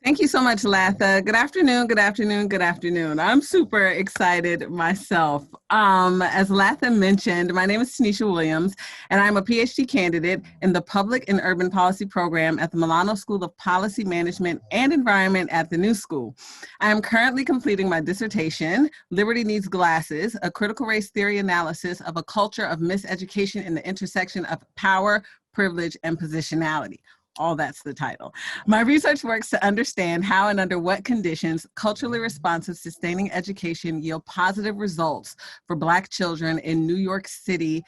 Thank you so much, Latha. Good afternoon, good afternoon, good afternoon. I'm super excited myself. As Latha mentioned, my name is Tanisha Williams, and I'm a PhD candidate in the Public and Urban Policy program at the Milano School of Policy Management and Environment at the New School. I am currently completing my dissertation, Liberty Needs Glasses, a critical race theory analysis of a culture of miseducation in the intersection of power, privilege, and positionality. All that's the title. My research works to understand how and under what conditions culturally responsive sustaining education yield positive results for Black children in New York City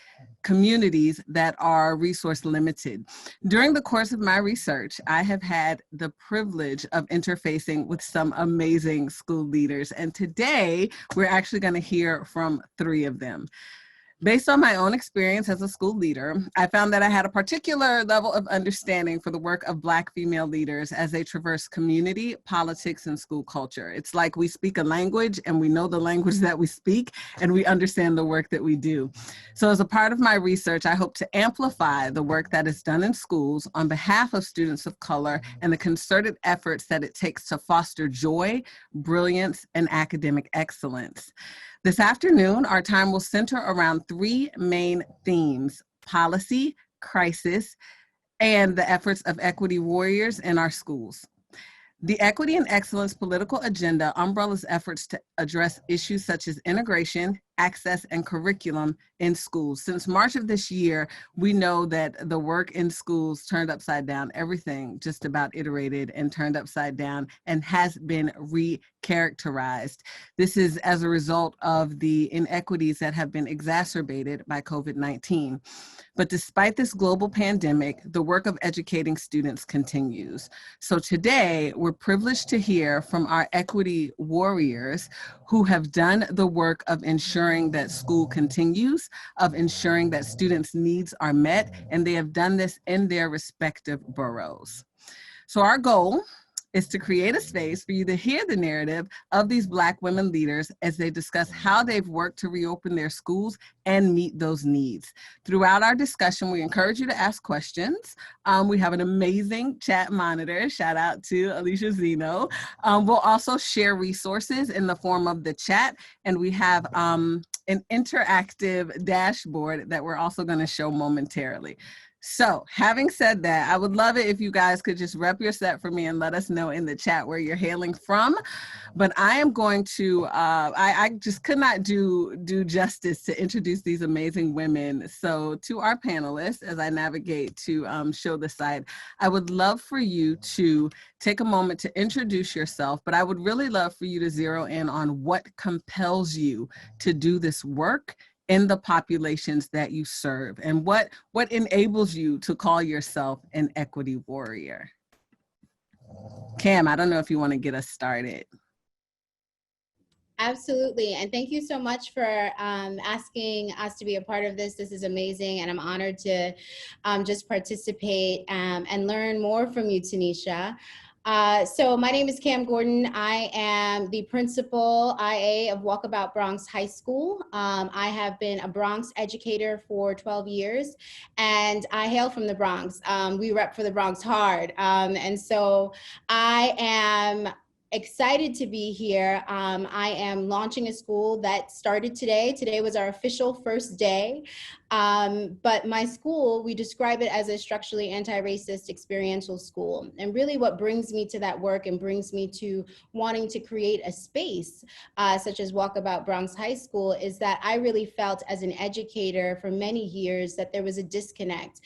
communities that are resource limited. During the course of my research, I have had the privilege of interfacing with some amazing school leaders, and today we're actually going to hear from three of them. Based on my own experience as a school leader, I found that I had a particular level of understanding for the work of Black female leaders as they traverse community, politics, and school culture. It's like we speak a language and we know the language that we speak and we understand the work that we do. So as a part of my research, I hope to amplify the work that is done in schools on behalf of students of color and the concerted efforts that it takes to foster joy, brilliance, and academic excellence. This afternoon, our time will center around three main themes: policy, crisis, and the efforts of equity warriors in our schools. The Equity and Excellence political agenda umbrellas efforts to address issues such as integration, access, and curriculum in schools. Since March of this year, we know that the work in schools turned upside down, everything just about iterated and turned upside down and has been recharacterized. This is as a result of the inequities that have been exacerbated by COVID-19. But despite this global pandemic, the work of educating students continues. So today, we're privileged to hear from our equity warriors who have done the work of ensuring that school continues, of ensuring that students' needs are met, and they have done this in their respective boroughs. So our goal is to create a space for you to hear the narrative of these Black women leaders as they discuss how they've worked to reopen their schools and meet those needs. Throughout our discussion, we encourage you to ask questions. We have an amazing chat monitor. Shout out to Alicia Zeno. We'll also share resources in the form of the chat, and we have an interactive dashboard that we're also going to show momentarily. So having said that, I would love it if you guys could just rep your set for me and let us know in the chat where you're hailing from. But I am going to, I just could not do justice to introduce these amazing women. So to our panelists, as I navigate to show the site, I would love for you to take a moment to introduce yourself, but I would really love for you to zero in on what compels you to do this work in the populations that you serve, and what enables you to call yourself an equity warrior. Cam, I don't know if you want to get us started. Absolutely, and thank you so much for asking us to be a part of this. This is amazing, and I'm honored to just participate and learn more from you, Tanisha. So my name is Cam Gordon. I am the principal IA of Walkabout Bronx High School. I have been a Bronx educator for 12 years, and I hail from the Bronx. We rep for the Bronx hard. And so I am excited to be here. I am launching a school that started today. Today was our official first day. But my school, we describe it as a structurally anti-racist experiential school. And really what brings me to that work and brings me to wanting to create a space such as Walkabout Bronx High School is that I really felt as an educator for many years that there was a disconnect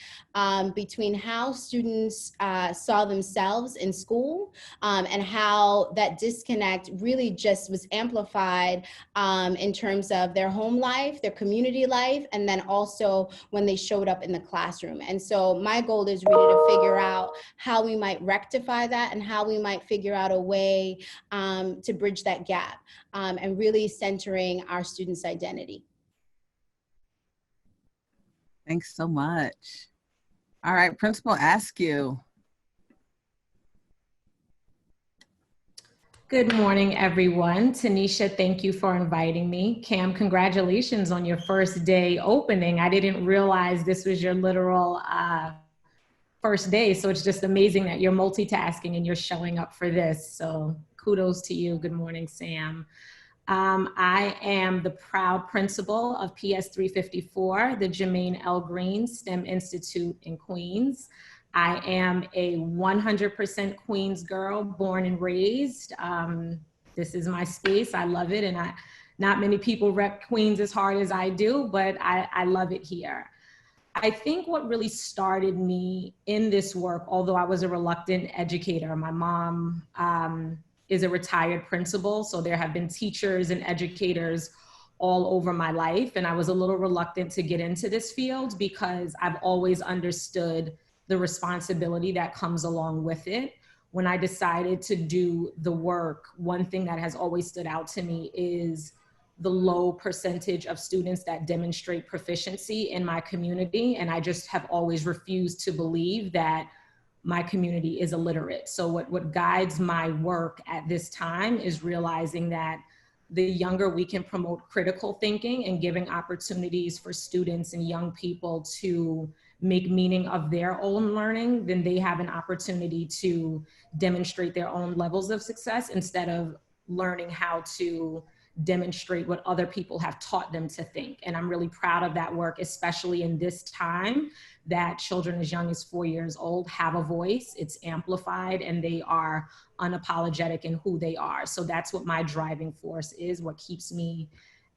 between how students saw themselves in school and how that disconnect really just was amplified in terms of their home life, their community life, and then also when they showed up in the classroom. And so my goal is really to figure out how we might rectify that and how we might figure out a way to bridge that gap and really centering our students' identity. Thanks so much. All right, Principal Askew. Good morning, everyone. Tanisha, thank you for inviting me. Cam, congratulations on your first day opening. I didn't realize this was your literal first day. So it's just amazing that you're multitasking and you're showing up for this. So kudos to you. Good morning, Sam. I am the proud principal of PS 354, the Jermaine L. Green STEM Institute in Queens. I am a 100% Queens girl, born and raised. This is my space. I love it. And not many people rep Queens as hard as I do, but I love it here. I think what really started me in this work, although I was a reluctant educator, my mom is a retired principal, so there have been teachers and educators all over my life, and I was a little reluctant to get into this field because I've always understood the responsibility that comes along with it. When I decided to do the work, one thing that has always stood out to me is the low percentage of students that demonstrate proficiency in my community. And I just have always refused to believe that my community is illiterate. So what guides my work at this time is realizing that the younger we can promote critical thinking and giving opportunities for students and young people to make meaning of their own learning, then they have an opportunity to demonstrate their own levels of success instead of learning how to demonstrate what other people have taught them to think. And I'm really proud of that work, especially in this time that children as young as 4 years old have a voice, it's amplified, and they are unapologetic in who they are. So that's what my driving force is, what keeps me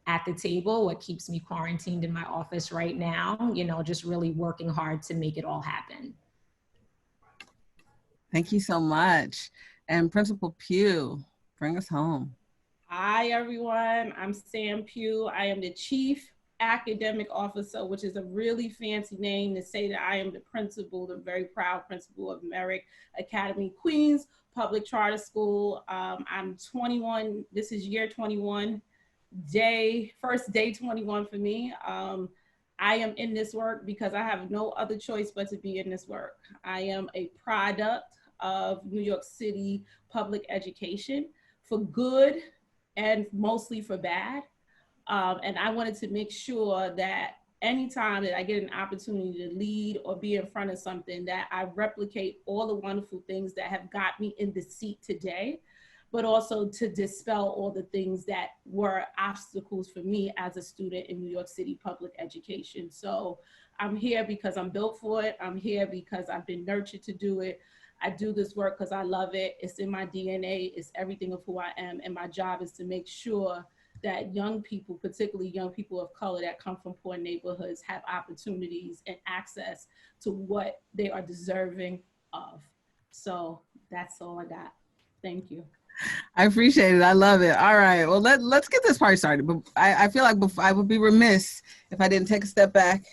at the table, what keeps me quarantined in my office right now, just really working hard to make it all happen. Thank you so much. And Principal Pugh, bring us home. Hi, everyone. I'm Sam Pugh. I am the Chief Academic Officer, which is a really fancy name to say that I am the principal, the very proud principal of Merrick Academy, Queens Public Charter School. I'm 21. This is year 21, first day 21 for me. I am in this work because I have no other choice but to be in this work. I am a product of New York City public education for good and mostly for bad. And I wanted to make sure that anytime that I get an opportunity to lead or be in front of something, that I replicate all the wonderful things that have got me in the seat today, but also to dispel all the things that were obstacles for me as a student in New York City public education. So I'm here because I'm built for it. I'm here because I've been nurtured to do it. I do this work because I love it. It's in my DNA. It's everything of who I am. And my job is to make sure that young people, particularly young people of color that come from poor neighborhoods, have opportunities and access to what they are deserving of. So that's all I got. Thank you. I appreciate it. I love it. All right. Well, let's get this party started. But I feel like I would be remiss if I didn't take a step back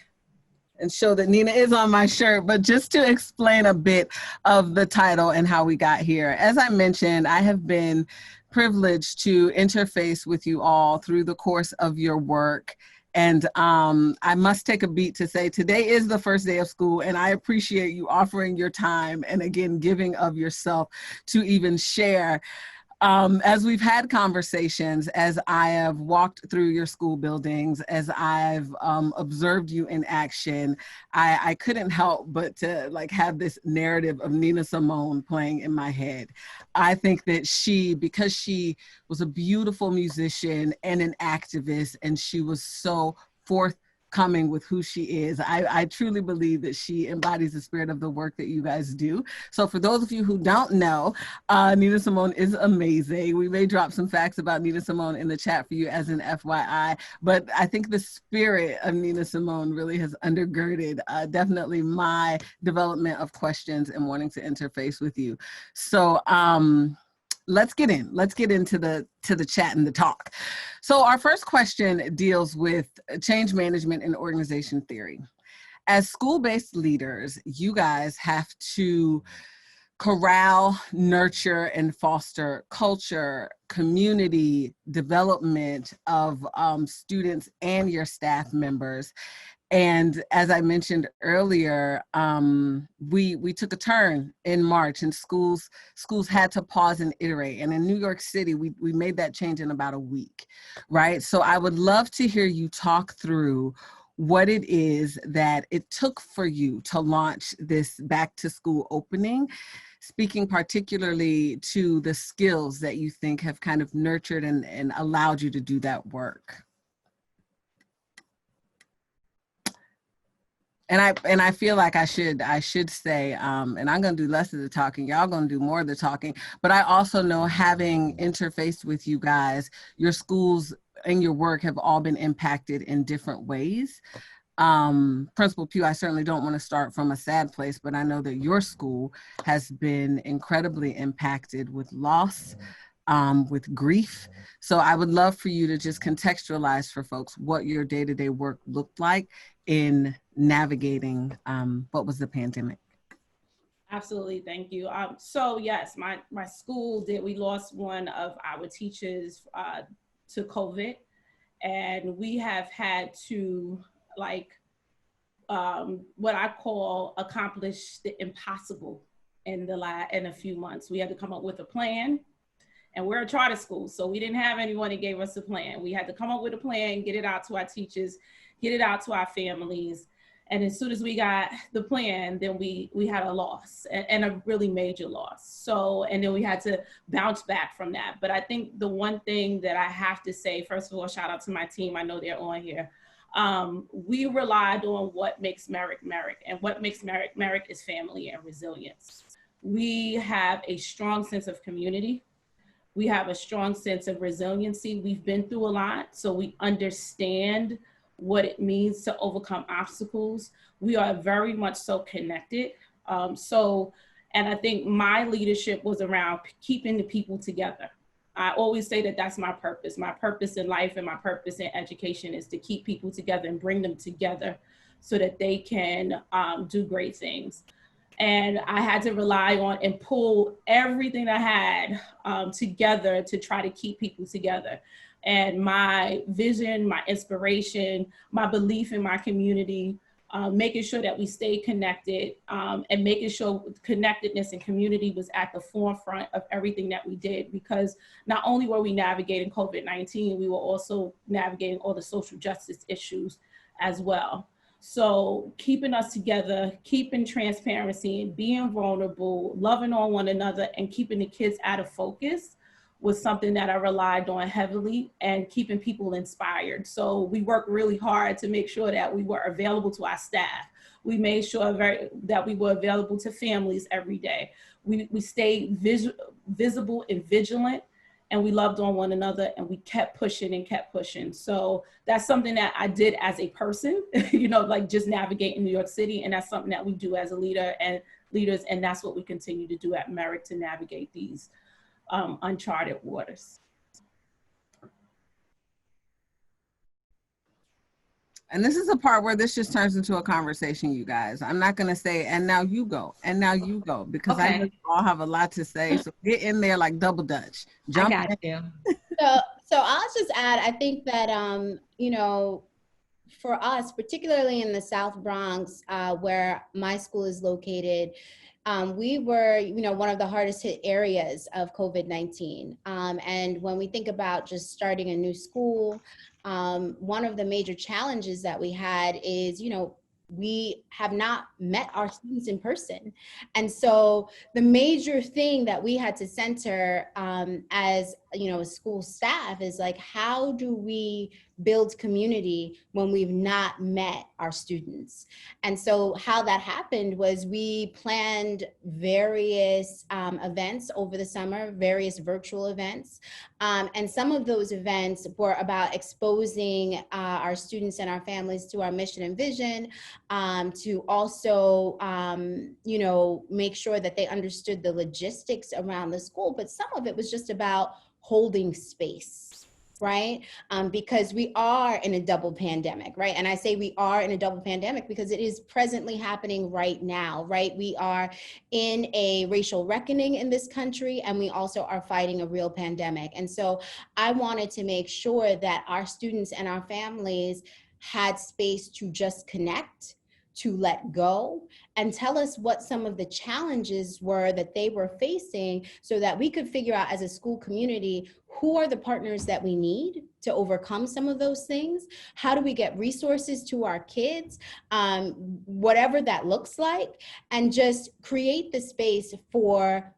and show that Nina is on my shirt, but just to explain a bit of the title and how we got here. As I mentioned, I have been privileged to interface with you all through the course of your work. And I must take a beat to say today is the first day of school, and I appreciate you offering your time and again, giving of yourself to even share. As we've had conversations, as I have walked through your school buildings, as I've observed you in action, I couldn't help but to have this narrative of Nina Simone playing in my head. I think that because she was a beautiful musician and an activist, and she was so forthcoming with who she is, I truly believe that she embodies the spirit of the work that you guys do. So for those of you who don't know, Nina Simone is amazing. We may drop some facts about Nina Simone in the chat for you as an FYI, but I think the spirit of Nina Simone really has undergirded definitely my development of questions and wanting to interface with you. So let's get into the chat and the talk. So our first question deals with change management and organization theory. As school-based leaders, you guys have to corral, nurture, and foster culture, community development of students and your staff members. And as I mentioned earlier, we took a turn in March, and schools had to pause and iterate. And in New York City, we made that change in about a week, right? So I would love to hear you talk through what it is that it took for you to launch this back to school opening, speaking particularly to the skills that you think have kind of nurtured and allowed you to do that work. And I feel like I should say, and I'm gonna do less of the talking, y'all gonna do more of the talking, but I also know, having interfaced with you guys, your schools and your work have all been impacted in different ways. Principal Pugh, I certainly don't want to start from a sad place, but I know that your school has been incredibly impacted with loss, with grief. So I would love for you to just contextualize for folks what your day-to-day work looked like in navigating what was the pandemic. Absolutely, thank you. So yes, my school we lost one of our teachers to COVID, and we have had to, like, what I call accomplish the impossible in a few months. We had to come up with a plan, and we're a charter school, so we didn't have anyone that gave us a plan. We had to come up with a plan, get it out to our teachers, get it out to our families. And as soon as we got the plan, then we had a loss, and a really major loss. So, and then we had to bounce back from that. But I think the one thing that I have to say, first of all, shout out to my team. I know they're on here. We relied on what makes Merrick Merrick, and what makes Merrick Merrick is family and resilience. We have a strong sense of community. We have a strong sense of resiliency. We've been through a lot, so we understand what it means to overcome obstacles. We are very much so connected. And I think my leadership was around keeping the people together. I always say that that's my purpose. My purpose in life and my purpose in education is to keep people together and bring them together so that they can do great things. And I had to rely on and pull everything I had together to try to keep people together. And my vision, my inspiration, my belief in my community, making sure that we stay connected, and making sure connectedness and community was at the forefront of everything that we did, because not only were we navigating COVID-19, we were also navigating all the social justice issues as well. So keeping us together, keeping transparency and being vulnerable, loving on one another, and keeping the kids out of focus was something that I relied on heavily, and keeping people inspired. So we worked really hard to make sure that we were available to our staff. We made sure that we were available to families every day. We stayed visible and vigilant, and we loved on one another, and we kept pushing and kept pushing. So that's something that I did as a person, like just navigating New York City. And that's something that we do as a leader and leaders. And that's what we continue to do at Merrick to navigate these uncharted waters. And this is a part where this just turns into a conversation, you guys. I'm not going to say, and now you go, and now you go, because okay. I know you all have a lot to say. So get in there like double dutch. Jump I got in. you. So I'll just add, I think that, for us, particularly in the South Bronx, where my school is located, we were, one of the hardest hit areas of COVID-19. And when we think about just starting a new school, one of the major challenges that we had is, we have not met our students in person. And so the major thing that we had to center as, a school staff is like, how do we build community when we've not met our students? And so how that happened was we planned various events over the summer, various virtual events. And some of those events were about exposing our students and our families to our mission and vision, to also, make sure that they understood the logistics around the school. But some of it was just about holding space, right? Because we are in a double pandemic, right? And I say we are in a double pandemic because it is presently happening right now, right? We are in a racial reckoning in this country, and we also are fighting a real pandemic. And so I wanted to make sure that our students and our families had space to just connect, to let go, and tell us what some of the challenges were that they were facing, so that we could figure out as a school community, who are the partners that we need to overcome some of those things? How do we get resources to our kids? Whatever that looks like, and just create the space for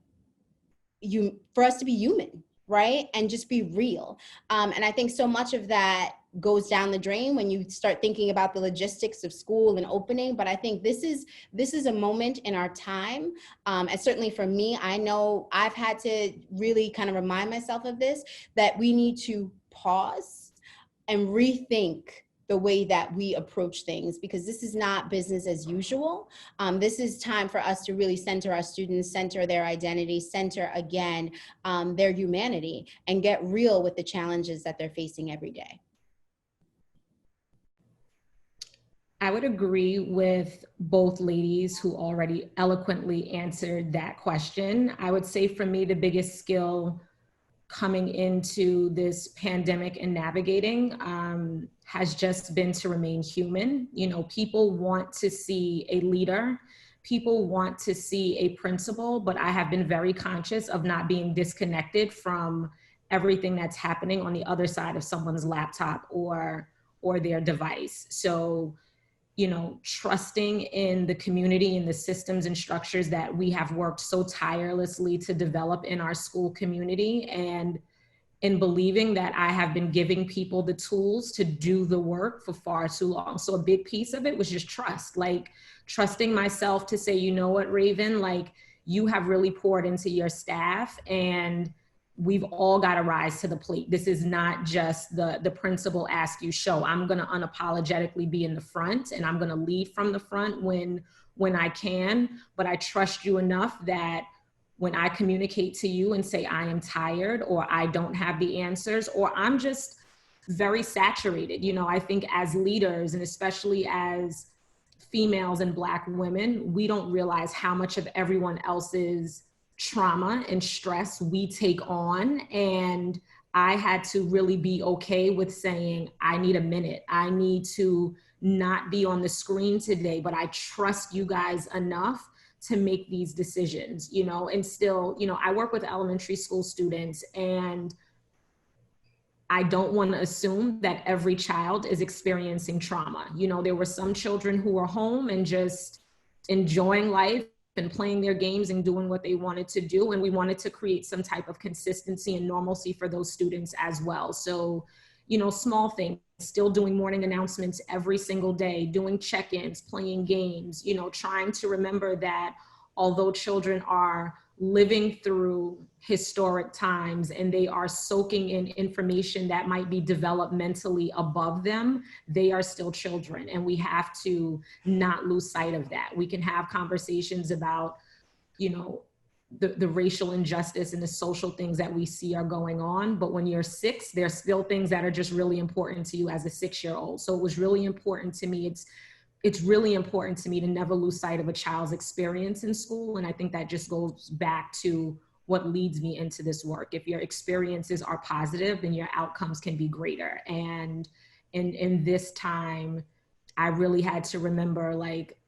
us to be human, right? And just be real. And I think so much of that goes down the drain when you start thinking about the logistics of school and opening. But I think this is a moment in our time. And certainly for me, I know I've had to really kind of remind myself of this, that we need to pause and rethink the way that we approach things, because this is not business as usual. This is time for us to really center our students, center their identity, center again their humanity, and get real with the challenges that they're facing every day. I would agree with both ladies who already eloquently answered that question. I would say for me, the biggest skill coming into this pandemic and navigating has just been to remain human. You know, people want to see a leader, people want to see a principal, but I have been very conscious of not being disconnected from everything that's happening on the other side of someone's laptop or their device. So, you know, trusting in the community and the systems and structures that we have worked so tirelessly to develop in our school community, and in believing that I have been giving people the tools to do the work for far too long. So a big piece of it was just trust, like trusting myself to say, you know what, Raven, like you have really poured into your staff, and we've all got to rise to the plate. This is not just the principal ask you show. I'm going to unapologetically be in the front, and I'm going to lead from the front when I can, but I trust you enough that when I communicate to you and say I am tired, or I don't have the answers, or I'm just very saturated. You know, I think as leaders, and especially as females and Black women, we don't realize how much of everyone else's trauma and stress we take on. And I had to really be okay with saying, I need a minute. I need to not be on the screen today, but I trust you guys enough to make these decisions, you know. And still, you know, I work with elementary school students, and I don't want to assume that every child is experiencing trauma. You know, there were some children who were home and just enjoying life and playing their games and doing what they wanted to do. And we wanted to create some type of consistency and normalcy for those students as well. So, you know, small things, still doing morning announcements every single day, doing check-ins, playing games, you know, trying to remember that although children are living through historic times and they are soaking in information that might be developmentally above them, they are still children, and we have to not lose sight of that. We can have conversations about, you know, the racial injustice and the social things that we see are going on, but when you're 6, there's still things that are just really important to you as a 6-year-old. So it was really important to me. It's really important to me to never lose sight of a child's experience in school. And I think that just goes back to what leads me into this work. If your experiences are positive, then your outcomes can be greater. And in this time, I really had to remember, like,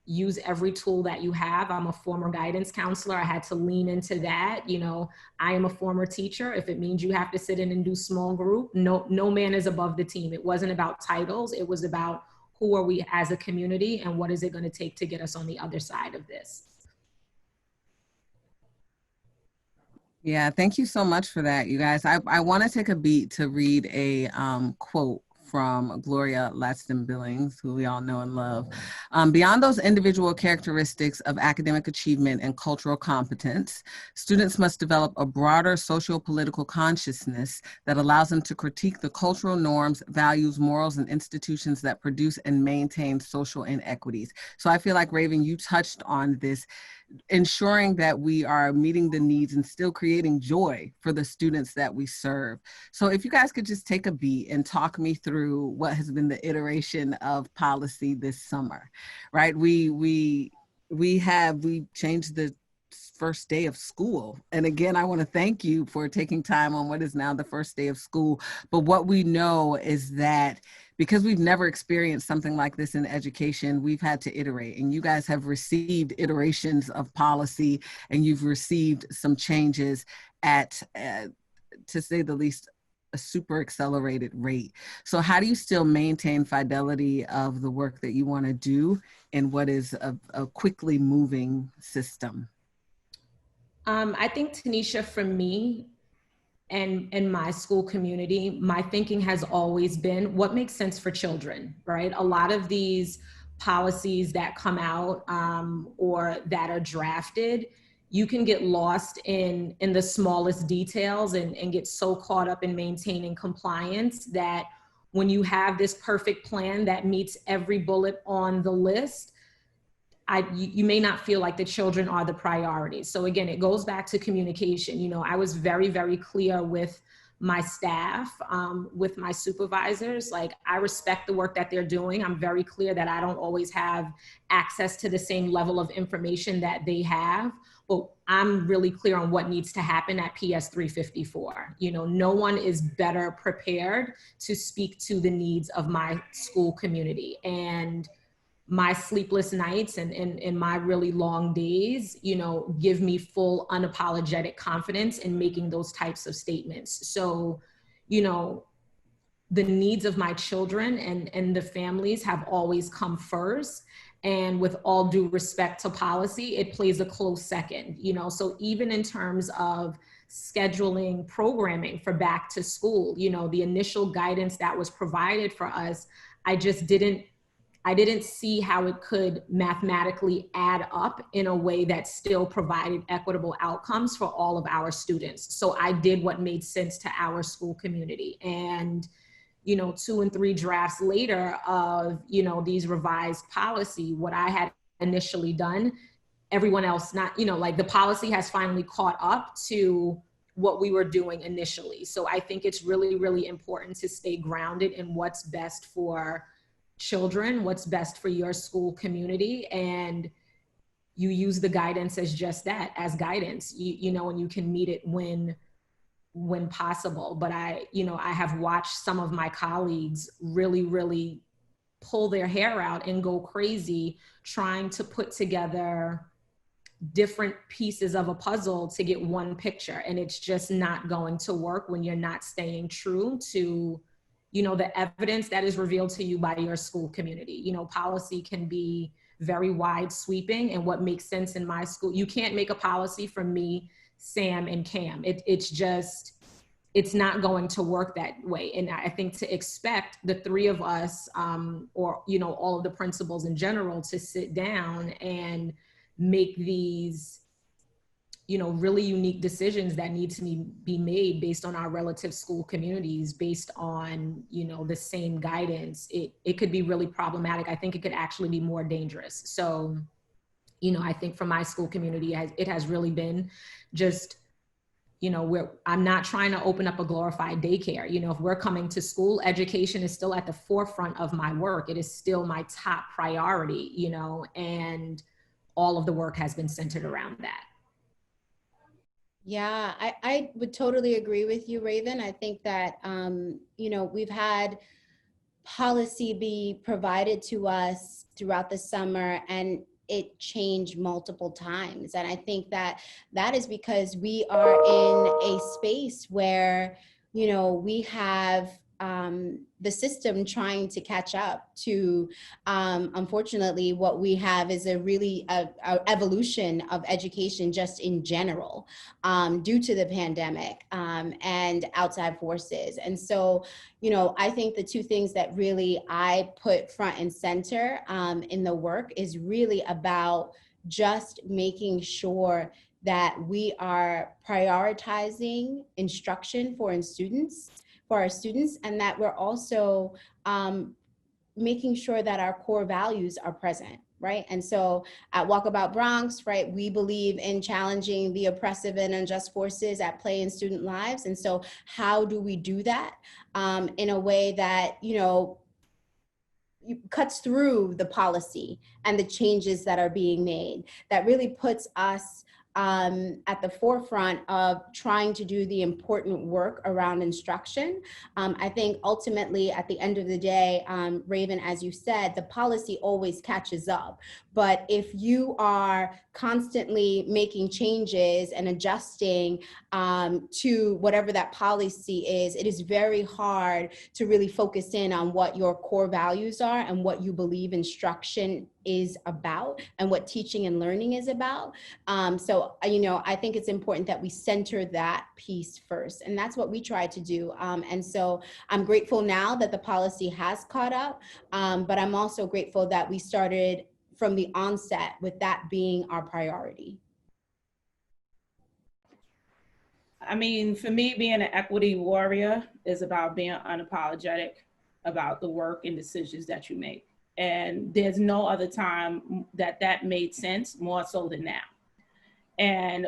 use every tool that you have. I'm a former guidance counselor. I had to lean into that. You know, I am a former teacher. If it means you have to sit in and do small group, no man is above the team. It wasn't about titles. It was about who are we as a community, and what is it going to take to get us on the other side of this? Yeah, thank you so much for that, you guys. I want to take a beat to read a quote from Gloria Ladson-Billings, who we all know and love. Beyond those individual characteristics of academic achievement and cultural competence, students must develop a broader socio-political consciousness that allows them to critique the cultural norms, values, morals, and institutions that produce and maintain social inequities. So I feel like, Raven, you touched on this, ensuring that we are meeting the needs and still creating joy for the students that we serve. So if you guys could just take a beat and talk me through what has been the iteration of policy this summer, right? We changed the first day of school. And again, I want to thank you for taking time on what is now the first day of school. But what we know is that because we've never experienced something like this in education, we've had to iterate, and you guys have received iterations of policy, and you've received some changes at, to say the least, a super accelerated rate. So how do you still maintain fidelity of the work that you want to do in what is a quickly moving system? I think, Tanisha, for me and my school community, my thinking has always been what makes sense for children, right? A lot of these policies that come out or that are drafted, you can get lost in the smallest details and get so caught up in maintaining compliance that when you have this perfect plan that meets every bullet on the list, you may not feel like the children are the priority. So again, it goes back to communication. You know, I was very, very clear with my staff, with my supervisors. Like, I respect the work that they're doing. I'm very clear that I don't always have access to the same level of information that they have, but I'm really clear on what needs to happen at PS 354. You know, no one is better prepared to speak to the needs of my school community. And my sleepless nights and my really long days, you know, give me full unapologetic confidence in making those types of statements. So, you know, the needs of my children and the families have always come first. And with all due respect to policy, it plays a close second, you know. So even in terms of scheduling programming for back to school, you know, the initial guidance that was provided for us, I didn't see how it could mathematically add up in a way that still provided equitable outcomes for all of our students. So I did what made sense to our school community. And, you know, 2 and 3 drafts later of, you know, these revised policy, what I had initially done, everyone else not, you know, like the policy has finally caught up to what we were doing initially. So I think it's really, really important to stay grounded in what's best for children, what's best for your school community, and you use the guidance as just that, as guidance, you know, and you can meet it when possible. But I have watched some of my colleagues really, really pull their hair out and go crazy trying to put together different pieces of a puzzle to get one picture. And it's just not going to work when you're not staying true to, you know, the evidence that is revealed to you by your school community. You know, policy can be very wide sweeping, and what makes sense in my school, you can't make a policy for me, Sam, and Cam. It's not going to work that way. And I think to expect the 3 of us, or, you know, all of the principals in general, to sit down and make these, you know, really unique decisions that need to be made based on our relative school communities, based on, you know, the same guidance, it could be really problematic. I think it could actually be more dangerous. So, you know, I think for my school community, it has really been just, you know, I'm not trying to open up a glorified daycare. You know, if we're coming to school, education is still at the forefront of my work. It is still my top priority, you know, and all of the work has been centered around that. Yeah, I would totally agree with you, Raven. I think that, you know, we've had policy be provided to us throughout the summer, and it changed multiple times. And I think that that is because we are in a space where, you know, we have the system trying to catch up to, unfortunately, what we have is a really a evolution of education just in general, due to the pandemic and outside forces. And so, you know, I think the 2 things that really I put front and center in the work is really about just making sure that we are prioritizing instruction for our students, and that we're also making sure that our core values are present, right? And so at Walkabout Bronx, right, we believe in challenging the oppressive and unjust forces at play in student lives. And so how do we do that in a way that, you know, cuts through the policy and the changes that are being made, that really puts us at the forefront of trying to do the important work around instruction. I think ultimately at the end of the day, Raven, as you said, the policy always catches up. But if you are constantly making changes and adjusting to whatever that policy is, it is very hard to really focus in on what your core values are and what you believe instruction is about and what teaching and learning is about. So, I think it's important that we center that piece first. And that's what we try to do. And so I'm grateful now that the policy has caught up, but I'm also grateful that we started from the onset with that being our priority. I mean, for me, being an equity warrior is about being unapologetic about the work and decisions that you make. And there's no other time that made sense more so than now. And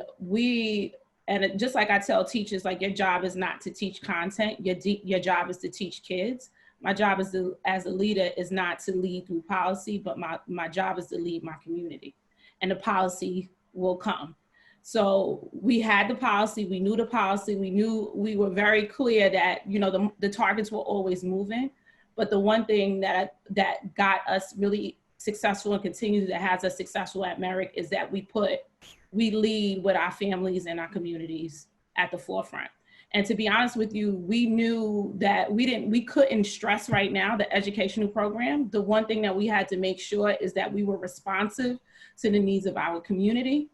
just like I tell teachers, like, your job is not to teach content, your job is to teach kids. My job as a leader is not to lead through policy, but my job is to lead my community, and the policy will come. So we had the policy, we knew the policy, we were very clear that, the targets were always moving. But the one thing that got us really successful and continues that has us successful at Merrick is that we lead with our families and our communities at the forefront. And to be honest with you, we knew that we couldn't stress right now the educational program. The one thing that we had to make sure is that we were responsive to the needs of our community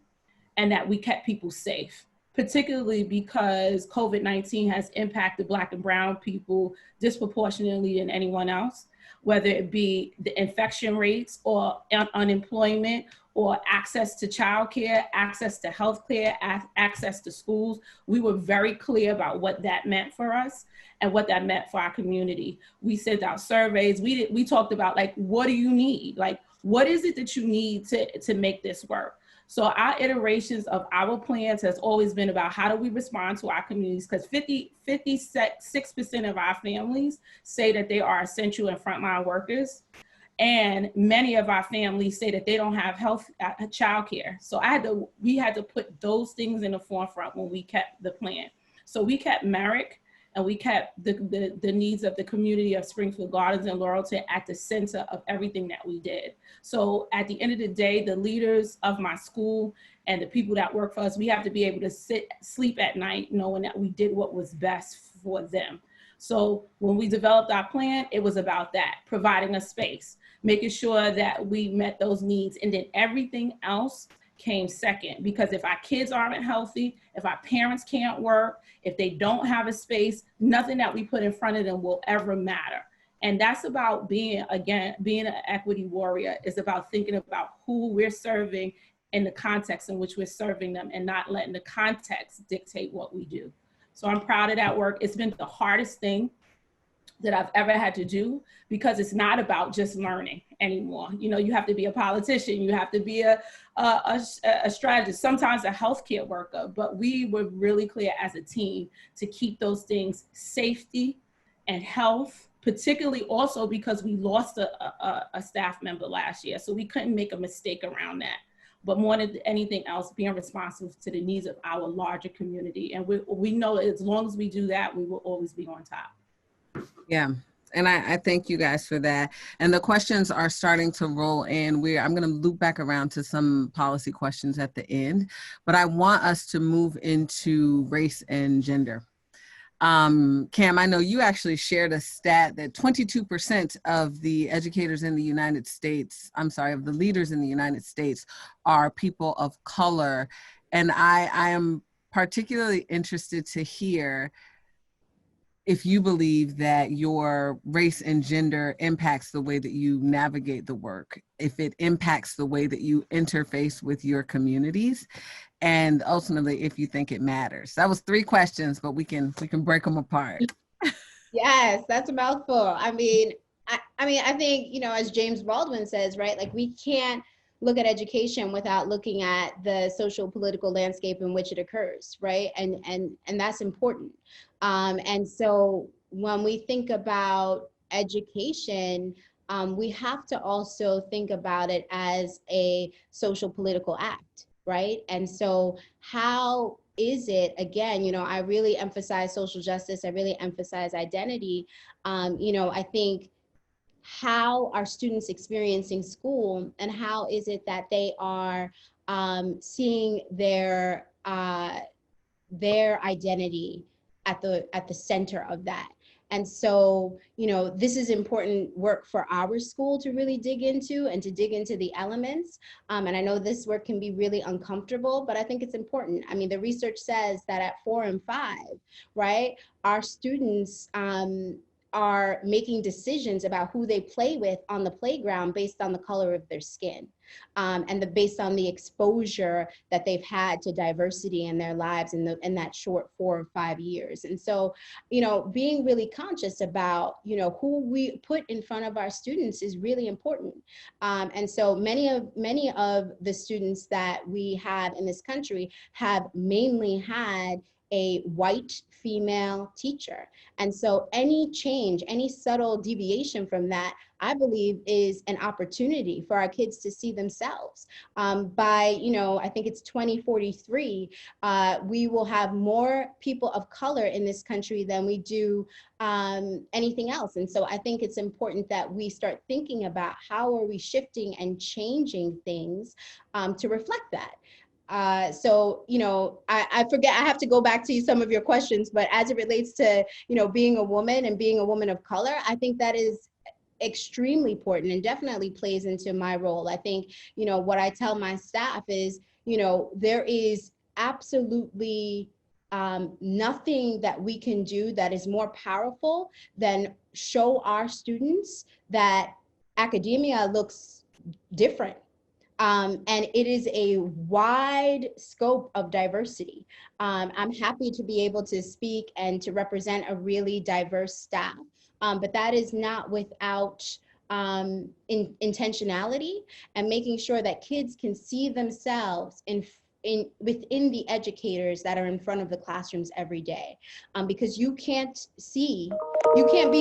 and that we kept people safe, particularly because COVID-19 has impacted Black and Brown people disproportionately than anyone else, whether it be the infection rates or unemployment or access to childcare, access to healthcare, access to schools. We were very clear about what that meant for us and what that meant for our community. We sent out surveys. We talked about, like, what do you need? Like, what is it that you need to make this work? So our iterations of our plans has always been about how do we respond to our communities, because 56% of our families say that they are essential and frontline workers. And many of our families say that they don't have childcare. So we had to put those things in the forefront when we kept the plan. So we kept Merrick and we kept the needs of the community of Springfield Gardens and Laurelton at the center of everything that we did. So at the end of the day, the leaders of my school and the people that work for us, we have to be able to sleep at night knowing that we did what was best for them. So when we developed our plan, it was about that, providing a space, making sure that we met those needs, and then everything else came second. Because if our kids aren't healthy, if our parents can't work, if they don't have a space, nothing that we put in front of them will ever matter. And that's about being an equity warrior. Is about thinking about who we're serving in the context in which we're serving them, and not letting the context dictate what we do. So I'm proud of that work. It's been the hardest thing that I've ever had to do, because it's not about just learning anymore. You have to be a politician, you have to be a strategist, sometimes a healthcare worker, but we were really clear as a team to keep those things, safety and health, particularly also because we lost a staff member last year. So we couldn't make a mistake around that. But more than anything else, being responsive to the needs of our larger community. And we know that as long as we do that, we will always be on top. Yeah. And I thank you guys for that. And the questions are starting to roll in. I'm going to loop back around to some policy questions at the end, but I want us to move into race and gender. Cam, I know you actually shared a stat that 22% of the educators in the United States, of the leaders in the United States are people of color. And I am particularly interested to hear if you believe that your race and gender impacts the way that you navigate the work, if it impacts the way that you interface with your communities, and ultimately if you think it matters. That was 3 questions, but we can break them apart. Yes, that's a mouthful. I think, as James Baldwin says, right, like, we can't look at education without looking at the social political landscape in which it occurs, right? And that's important. And so when we think about education, we have to also think about it as a social political act, right? And so how is it, again, you know, I really emphasize social justice, I really emphasize identity. You know, I think how are students experiencing school, and how is it that they are seeing their identity at the center of that. And so, you know, this is important work for our school to really dig into, and to dig into the elements. And I know this work can be really uncomfortable, but I think it's important. I mean, the research says that at 4 and 5, right, our students are making decisions about who they play with on the playground based on the color of their skin, and based on the exposure that they've had to diversity in their lives in that short 4 or 5 years. And so, you know, being really conscious about, you know, who we put in front of our students is really important. And so many of the students that we have in this country have mainly had a white female teacher. And so any change, any subtle deviation from that, I believe, is an opportunity for our kids to see themselves. By, you know, I think it's 2043, we will have more people of color in this country than we do anything else. And so I think it's important that we start thinking about how are we shifting and changing things to reflect that. So, you know, I forget, I have to go back to some of your questions, but as it relates to, you know, being a woman and being a woman of color, I think that is extremely important and definitely plays into my role. I think, you know, what I tell my staff is, you know, there is absolutely nothing that we can do that is more powerful than show our students that academia looks different. And it is a wide scope of diversity. I'm happy to be able to speak and to represent a really diverse staff, but that is not without intentionality and making sure that kids can see themselves within the educators that are in front of the classrooms every day, because you can't be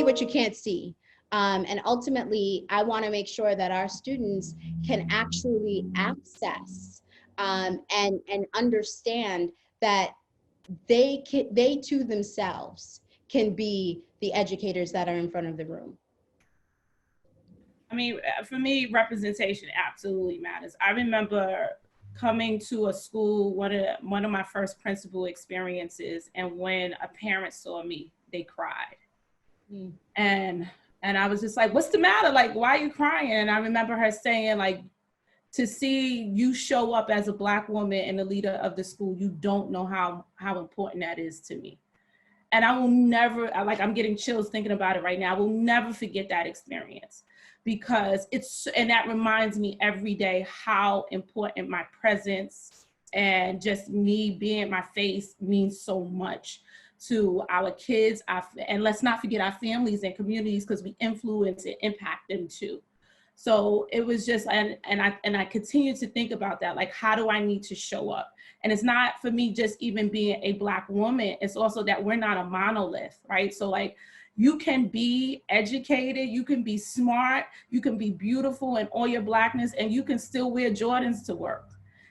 what you can't see. And ultimately, I want to make sure that our students can actually access and understand that they too themselves can be the educators that are in front of the room. I mean, for me, representation absolutely matters. I remember coming to a school, one of my first principal experiences, and when a parent saw me, they cried. And I was just like, what's the matter? Like, why are you crying? And I remember her saying, like, to see you show up as a Black woman and the leader of the school, you don't know how important that is to me. And I will never, I'm getting chills thinking about it right now. I will never forget that experience, because and that reminds me every day how important my presence and just me being my face means so much to our kids, and let's not forget our families and communities, because we influence and impact them too. So it was just, and I continue to think about that, like, how do I need to show up? And it's not for me just even being a Black woman, it's also that we're not a monolith, right? So like, you can be educated, you can be smart, you can be beautiful in all your Blackness, and you can still wear Jordans to work.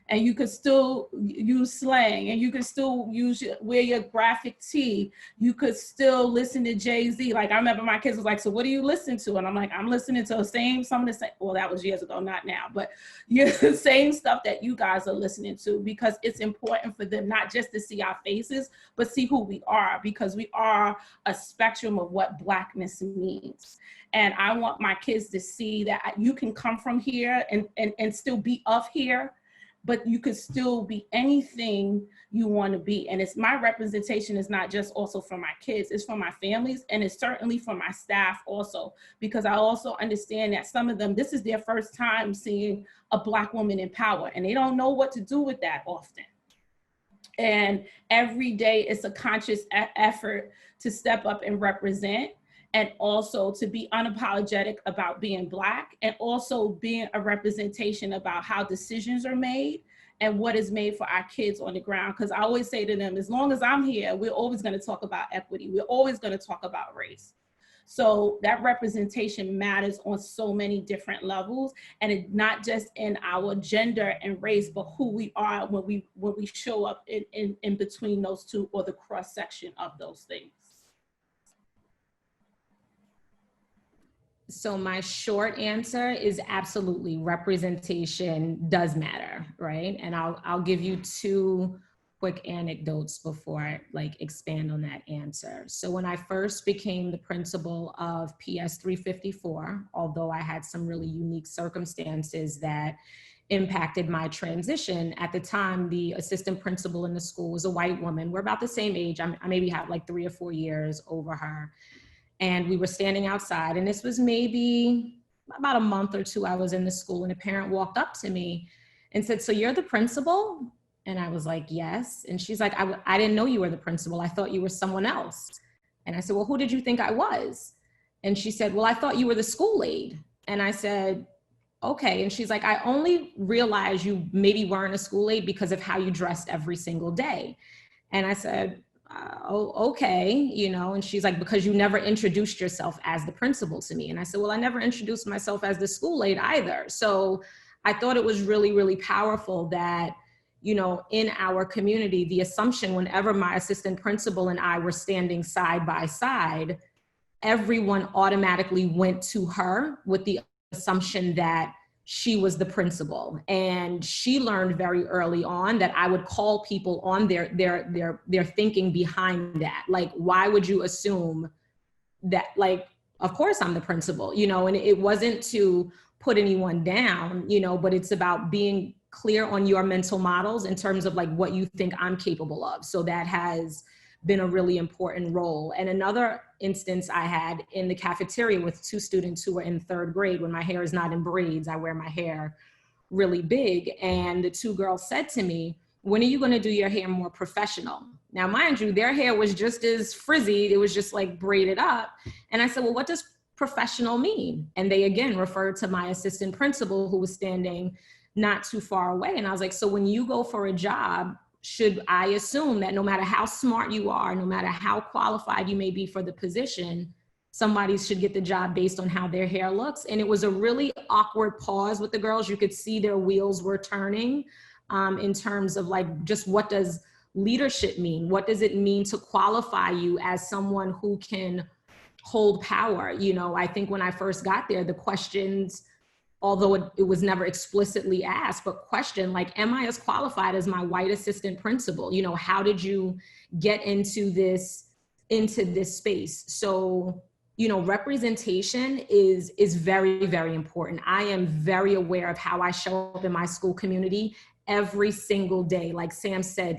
And you could still use slang, and you could still wear your graphic tee. You could still listen to Jay-Z. Like, I remember my kids was like, so what do you listen to? And I'm like, I'm listening to some of the same, well, that was years ago, not now, but the same stuff that you guys are listening to, because it's important for them not just to see our faces, but see who we are, because we are a spectrum of what Blackness means. And I want my kids to see that you can come from here and still be of here, but you could still be anything you want to be. And it's my representation is not just also for my kids, it's for my families, and it's certainly for my staff also, because I also understand that some of them, this is their first time seeing a Black woman in power, and they don't know what to do with that often. And every day it's a conscious effort to step up and represent, and also to be unapologetic about being Black, and also being a representation about how decisions are made and what is made for our kids on the ground. Because I always say to them, as long as I'm here, we're always going to talk about equity. We're always going to talk about race. So that representation matters on so many different levels, and it's not just in our gender and race, but who we are when we show up in between those two, or the cross section of those things. So my short answer is absolutely, representation does matter, right? And I'll give you two quick anecdotes before I expand on that answer. So when I first became the principal of PS 354, although I had some really unique circumstances that impacted my transition, at the time, the assistant principal in the school was a white woman. We're about the same age. I maybe have 3 or 4 years over her. And we were standing outside, and this was maybe about a month or two I was in the school, and a parent walked up to me and said, "So you're the principal?" And I was like, "Yes." And she's like, I didn't know you were the principal. I thought you were someone else. And I said, "Well, who did you think I was?" And she said, "Well, I thought you were the school aide." And I said, "Okay." And she's like, "I only realized you maybe weren't a school aide because of how you dressed every single day." And I said, "Oh, okay." And she's like, "Because you never introduced yourself as the principal to me." And I said, "Well, I never introduced myself as the school aide either." So I thought it was really, really powerful that, in our community, the assumption whenever my assistant principal and I were standing side by side, everyone automatically went to her with the assumption that she was the principal. And she learned very early on that I would call people on their thinking behind that. Why would you assume that, of course I'm the principal, and it wasn't to put anyone down, but it's about being clear on your mental models in terms of what you think I'm capable of. So that has been a really important role. And another instance I had in the cafeteria with two students who were in 3rd grade. When my hair is not in braids, I wear my hair really big. And the two girls said to me, "When are you going to do your hair more professional?" Now, mind you, their hair was just as frizzy. It was just braided up. And I said, "Well, what does professional mean?" And they again referred to my assistant principal, who was standing not too far away. And I was like, "So when you go for a job, should I assume that no matter how smart you are, no matter how qualified you may be for the position, somebody should get the job based on how their hair looks?" And it was a really awkward pause with the girls. You could see their wheels were turning in terms of just what does leadership mean? What does it mean to qualify you as someone who can hold power? I think when I first got there, the questions, although it was never explicitly asked, but question am I as qualified as my white assistant principal? How did you get into this space? So, representation is very, very important. I am very aware of how I show up in my school community every single day. Like Sam said,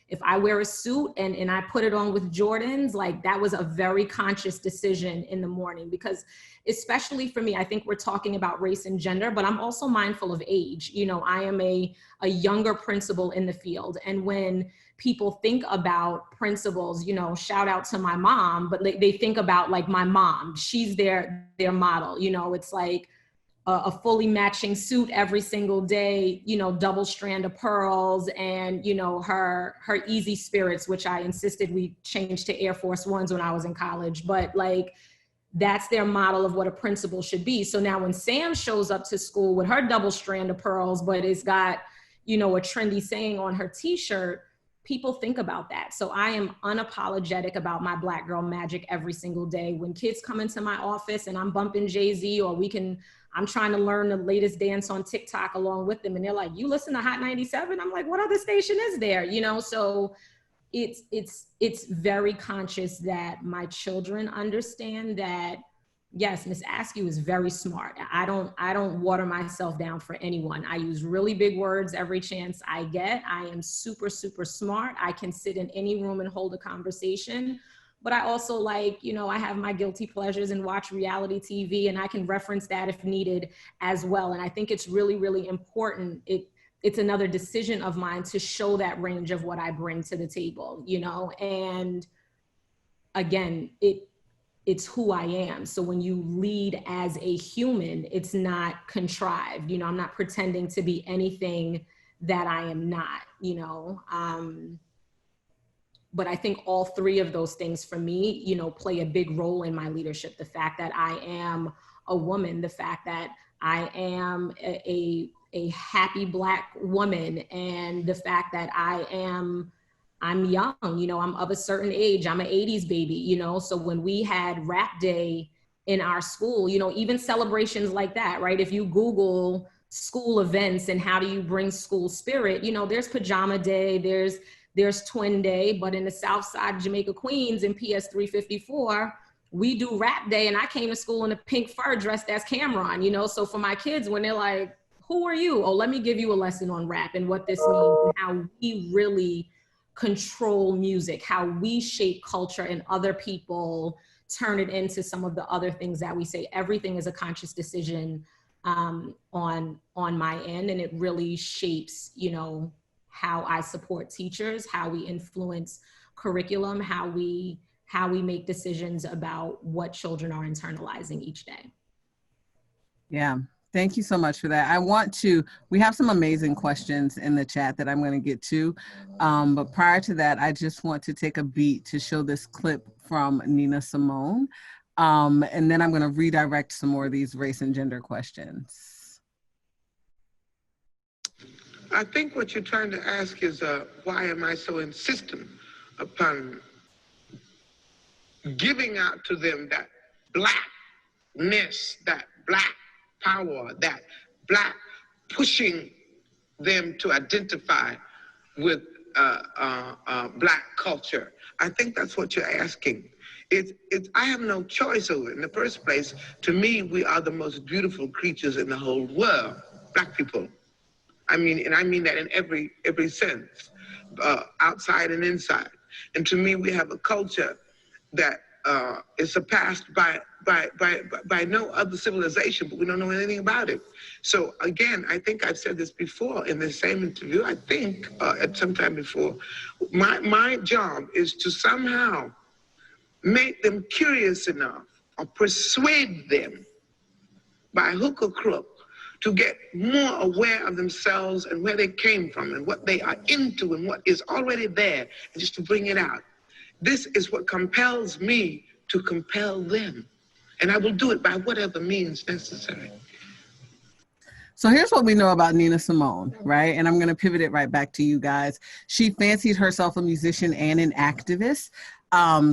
if I wear a suit and I put it on with Jordans, that was a very conscious decision in the morning, because especially for me, I think we're talking about race and gender, but I'm also mindful of age. I am a younger principal in the field. And when people think about principals, shout out to my mom, but they think about my mom, she's their model. It's a fully matching suit every single day, double strand of pearls, and, her easy spirits, which I insisted we change to Air Force Ones when I was in college. But that's their model of what a principal should be. So now when Sam shows up to school with her double strand of pearls, but it's got, a trendy saying on her t-shirt, people think about that. So I am unapologetic about my Black girl magic every single day. When kids come into my office and I'm bumping Jay-Z, or I'm trying to learn the latest dance on TikTok along with them, and they're like, "You listen to Hot 97? I'm like, "What other station is there?" So it's very conscious that my children understand that, yes, Miss Askew is very smart. I don't water myself down for anyone. I use really big words every chance I get. I am super, super smart. I can sit in any room and hold a conversation. But I also I have my guilty pleasures and watch reality TV, and I can reference that if needed as well. And I think it's really, really important. It's another decision of mine to show that range of what I bring to the table, and again, it's who I am. So when you lead as a human, it's not contrived. I'm not pretending to be anything that I am not, but I think all three of those things for me, you know, play a big role in my leadership. The fact that I am a woman, the fact that I am a happy Black woman, and the fact that I'm young, you know, I'm of a certain age, I'm an 80s baby, you know, so when we had Rap Day in our school, you know, even celebrations like that, right? If you Google school events and how do you bring school spirit, you know, there's Pajama Day, there's Twin Day, but in the South Side of Jamaica, Queens, in PS 354, we do Rap Day, and I came to school in a pink fur dressed as Cameron, you know? So for my kids, when they're like, who are you? Oh, let me give you a lesson on rap and what this means and how we really control music, how we shape culture, and other people turn it into some of the other things that we say. Everything is a conscious decision on my end, and it really shapes, you know, how I support teachers, how we influence curriculum, how we make decisions about what children are internalizing each day. Yeah. Thank you so much for that. We have some amazing questions in the chat that I'm going to get to. But prior to that, I just want to take a beat to show this clip from Nina Simone. And then I'm going to redirect some more of these race and gender questions. I think what you're trying to ask is, why am I so insistent upon giving out to them that Blackness, that Black power, that Black pushing them to identify with Black culture? I think that's what you're asking. I have no choice over it. In the first place, to me, we are the most beautiful creatures in the whole world, Black people. I mean, and I mean that in every sense, outside and inside. And to me, we have a culture that is surpassed by no other civilization, but we don't know anything about it. So again, I think I've said this before in the same interview, I think at some time before, my job is to somehow make them curious enough or persuade them by hook or crook to get more aware of themselves and where they came from and what they are into and what is already there, and just to bring it out. This is what compels me to compel them. And I will do it by whatever means necessary. So here's what we know about Nina Simone, right? And I'm going to pivot it right back to you guys. She fancied herself a musician and an activist.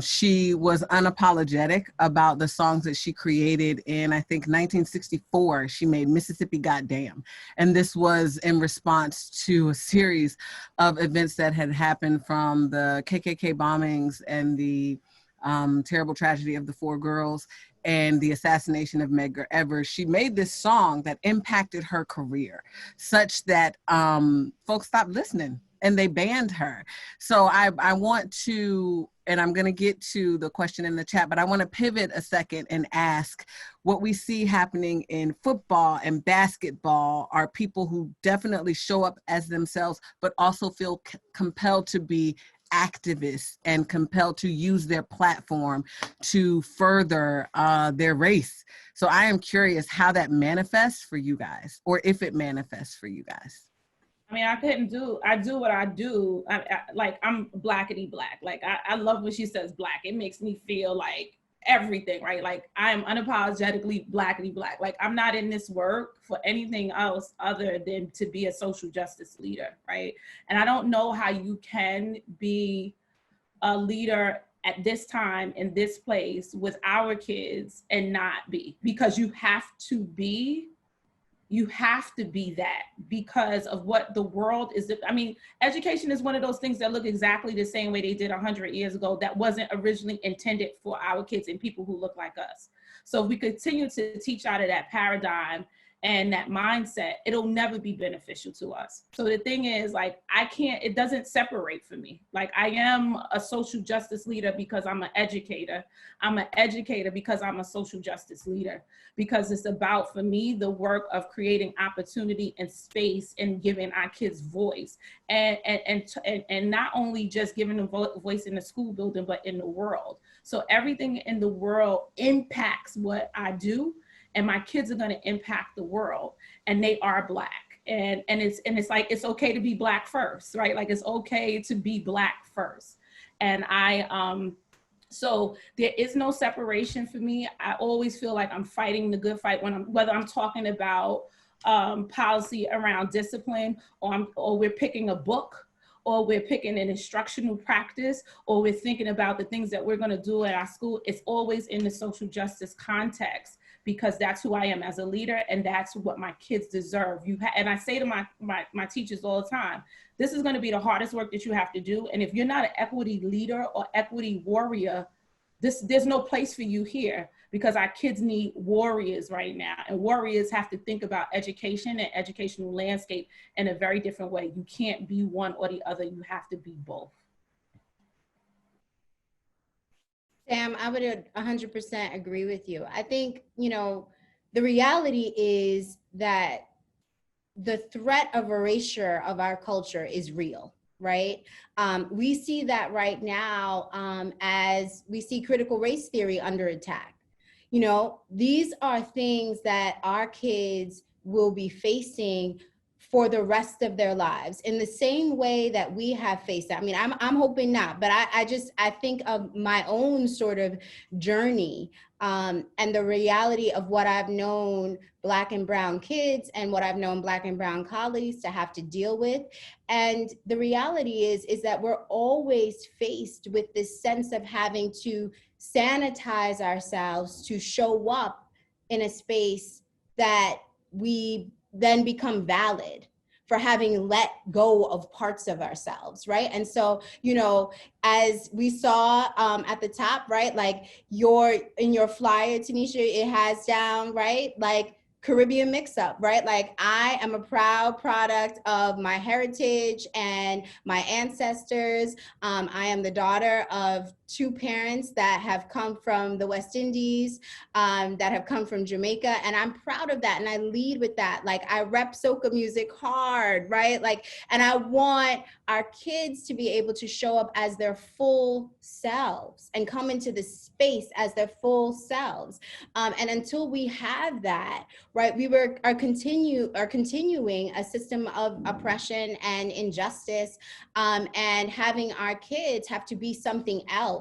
She was unapologetic about the songs that she created in, I think, 1964. She made Mississippi Goddamn. And this was in response to a series of events that had happened, from the KKK bombings and the terrible tragedy of the 4 girls and the assassination of Medgar Evers. She made this song that impacted her career such that folks stopped listening and they banned her. So I want to, and I'm going to get to the question in the chat, but I want to pivot a second and ask, what we see happening in football and basketball are people who definitely show up as themselves, but also feel compelled to be activists and compelled to use their platform to further their race. So I am curious how that manifests for you guys, or if it manifests for you guys. I mean, I do what I do. Like, I'm blackity black. Like, I love when she says black. It makes me feel like everything, right? Like, I am unapologetically blackity black. Like, I'm not in this work for anything else other than to be a social justice leader, right? And I don't know how you can be a leader at this time in this place with our kids and not be, because you have to be that because of what the world is. I mean, education is one of those things that look exactly the same way they did 100 years ago. That wasn't originally intended for our kids and people who look like us. So if we continue to teach out of that paradigm and that mindset, it'll never be beneficial to us. So the thing is, like, it doesn't separate for me. Like, I am a social justice leader because I'm an educator. I'm an educator because I'm a social justice leader, because it's about, for me, the work of creating opportunity and space and giving our kids voice, and not only just giving them voice in the school building, but in the world. So everything in the world impacts what I do, and my kids are going to impact the world, and they are Black. And it's like, it's okay to be Black first, right? Like, it's okay to be Black first. And so there is no separation for me. I always feel like I'm fighting the good fight whether I'm talking about policy around discipline, or we're picking a book, or we're picking an instructional practice, or we're thinking about the things that we're going to do at our school. It's always in the social justice context, because that's who I am as a leader, and that's what my kids deserve. And I say to my teachers all the time, this is going to be the hardest work that you have to do. And if you're not an equity leader or equity warrior, there's no place for you here, because our kids need warriors right now. And warriors have to think about education and educational landscape in a very different way. You can't be one or the other. You have to be both. Sam, I would 100% agree with you. I think, the reality is that the threat of erasure of our culture is real, right? We see that right now as we see critical race theory under attack. These are things that our kids will be facing for the rest of their lives in the same way that we have faced that. I mean, I'm hoping not, but I think of my own sort of journey and the reality of what I've known Black and brown kids and what I've known Black and brown colleagues to have to deal with. And the reality is that we're always faced with this sense of having to sanitize ourselves to show up in a space that we then become valid for having let go of parts of ourselves, right? And so, as we saw at the top, right, like in your flyer, Tanisha, it has down, right, like Caribbean mix-up, right? Like, I am a proud product of my heritage and my ancestors. I am the daughter of 2 parents that have come from the West Indies, that have come from Jamaica, and I'm proud of that, and I lead with that. Like, I rep soca music hard, right? Like, and I want our kids to be able to show up as their full selves and come into the space as their full selves. And until we have that, right, we are continuing a system of oppression and injustice, and having our kids have to be something else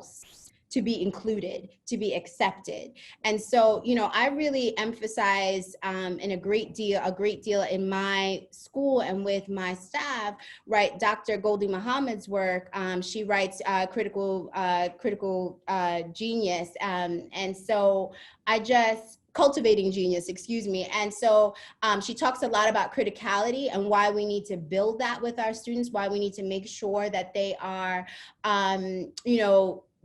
to be included, to be accepted. And so, I really emphasize in a great deal in my school and with my staff, right, Dr. Goldie Muhammad's work. She writes critical genius. And so cultivating genius, excuse me. And so she talks a lot about criticality and why we need to build that with our students, why we need to make sure that they are,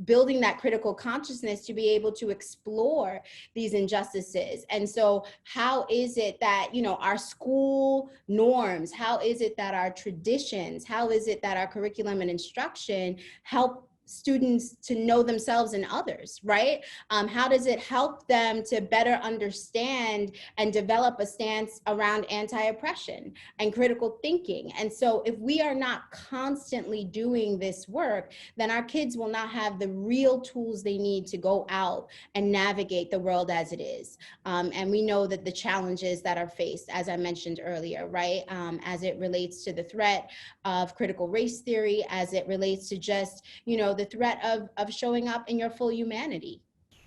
building that critical consciousness to be able to explore these injustices. And so how is it that, our school norms, how is it that our traditions, how is it that our curriculum and instruction help students to know themselves and others, right? How does it help them to better understand and develop a stance around anti-oppression and critical thinking? And so if we are not constantly doing this work, then our kids will not have the real tools they need to go out and navigate the world as it is. And we know that the challenges that are faced, as I mentioned earlier, right? As it relates to the threat of critical race theory, as it relates to just, the threat of showing up in your full humanity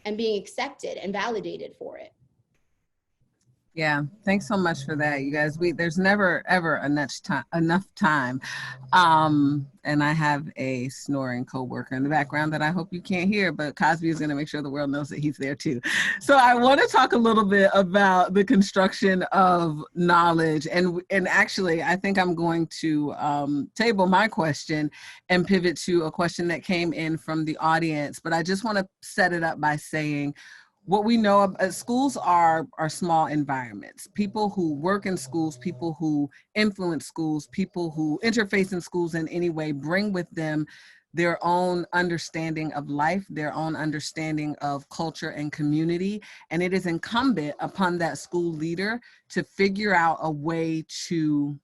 and being accepted and validated for it. Yeah, thanks so much for that, you guys. There's never ever enough time. And I have a snoring coworker in the background that I hope you can't hear, but Cosby is going to make sure the world knows that he's there too. So I want to talk a little bit about the construction of knowledge, and actually I think I'm going to table my question and pivot to a question that came in from the audience. But I just want to set it up by saying, what we know of schools are small environments. People who work in schools, people who influence schools, people who interface in schools in any way bring with them their own understanding of life, their own understanding of culture and community. And it is incumbent upon that school leader to figure out a way to,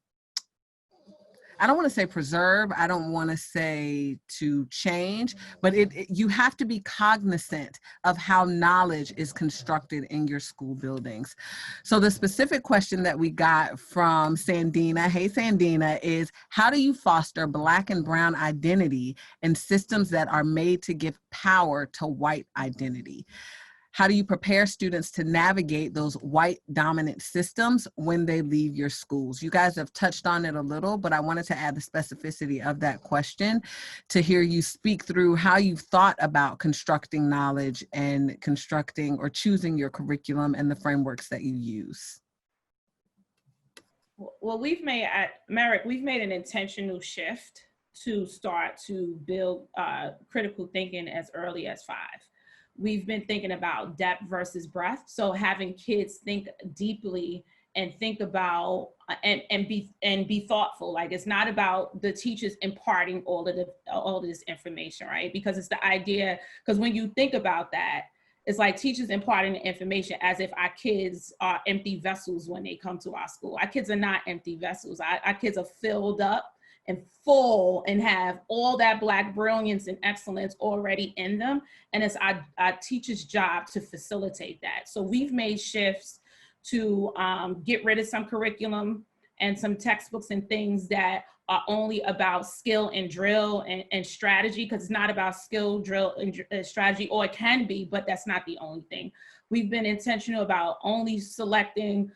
I don't want to say preserve, I don't want to say to change, but you have to be cognizant of how knowledge is constructed in your school buildings. So the specific question that we got from Sandina, hey Sandina, is how do you foster Black and Brown identity in systems that are made to give power to white identity? How do you prepare students to navigate those white dominant systems when they leave your schools? You guys have touched on it a little, but I wanted to add the specificity of that question to hear you speak through how you've thought about constructing knowledge and constructing or choosing your curriculum and the frameworks that you use. Well, we've made at Merrick, we've made an intentional shift to start to build critical thinking as early as 5. We've been thinking about depth versus breadth. So having kids think deeply and think about and be thoughtful. Like, it's not about the teachers imparting all of this information, right? Because it's the idea, because when you think about that, it's like teachers imparting the information as if our kids are empty vessels when they come to our school. Our kids are not empty vessels. Our kids are filled up and full and have all that Black brilliance and excellence already in them. And it's our teachers' job to facilitate that. So we've made shifts to get rid of some curriculum and some textbooks and things that are only about skill and drill and strategy, because it's not about skill, drill, and strategy, or it can be, but that's not the only thing. We've been intentional about only selecting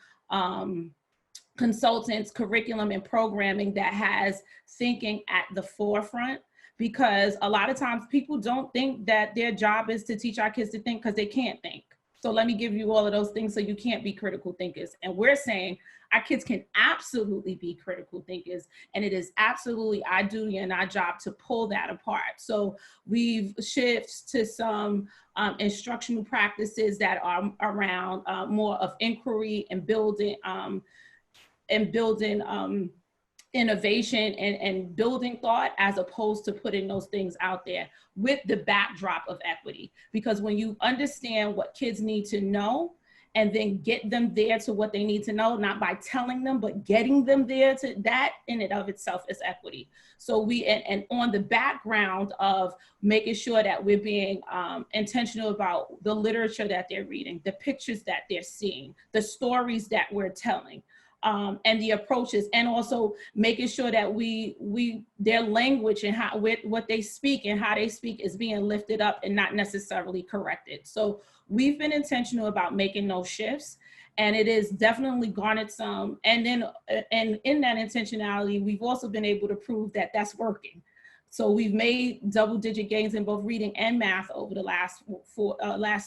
consultants, curriculum, and programming that has thinking at the forefront, because a lot of times people don't think that their job is to teach our kids to think because they can't think. So let me give you all of those things so you can't be critical thinkers. And we're saying our kids can absolutely be critical thinkers, and it is absolutely our duty and our job to pull that apart. So we've shifted to some instructional practices that are around more of inquiry and building innovation and building thought, as opposed to putting those things out there with the backdrop of equity. Because when you understand what kids need to know and then get them there to what they need to know, not by telling them, but getting them there to that in and of itself is equity. So we, and on the background of making sure that we're being intentional about the literature that they're reading, the pictures that they're seeing, the stories that we're telling, and the approaches, and also making sure that their language and what they speak and how they speak is being lifted up and not necessarily corrected. So we've been intentional about making those shifts, and it is definitely garnered some. And then, and in that intentionality, we've also been able to prove that that's working. So we've made double-digit gains in both reading and math over the last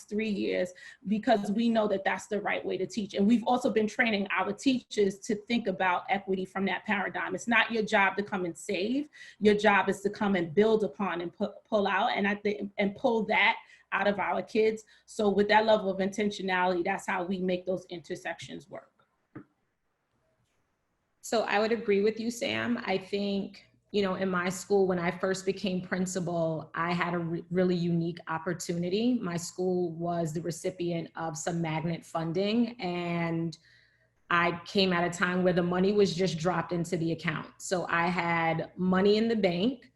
3 years, because we know that that's the right way to teach. And we've also been training our teachers to think about equity from that paradigm. It's not your job to come and save. Your job is to come and build upon and pull out, and pull that out of our kids. So with that level of intentionality, that's how we make those intersections work. So I would agree with you, Sam. I think, you know, in my school, when I first became principal, I had a really unique opportunity. My school was the recipient of some magnet funding, and I came at a time where the money was just dropped into the account. So I had money in the bank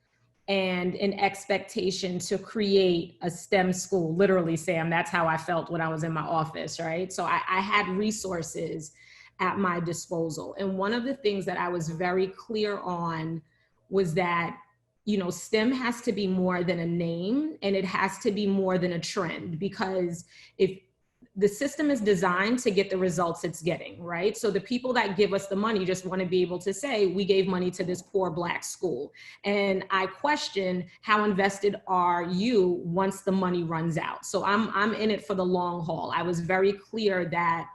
and an expectation to create a STEM school. Literally, Sam, that's how I felt when I was in my office, right? So I had resources at my disposal. And one of the things that I was very clear on was that, you know, STEM has to be more than a name, and it has to be more than a trend, because if the system is designed to get the results it's getting, right? So the people that give us the money just want to be able to say, we gave money to this poor Black school. And I question, how invested are you once the money runs out? So I'm in it for the long haul. I was very clear that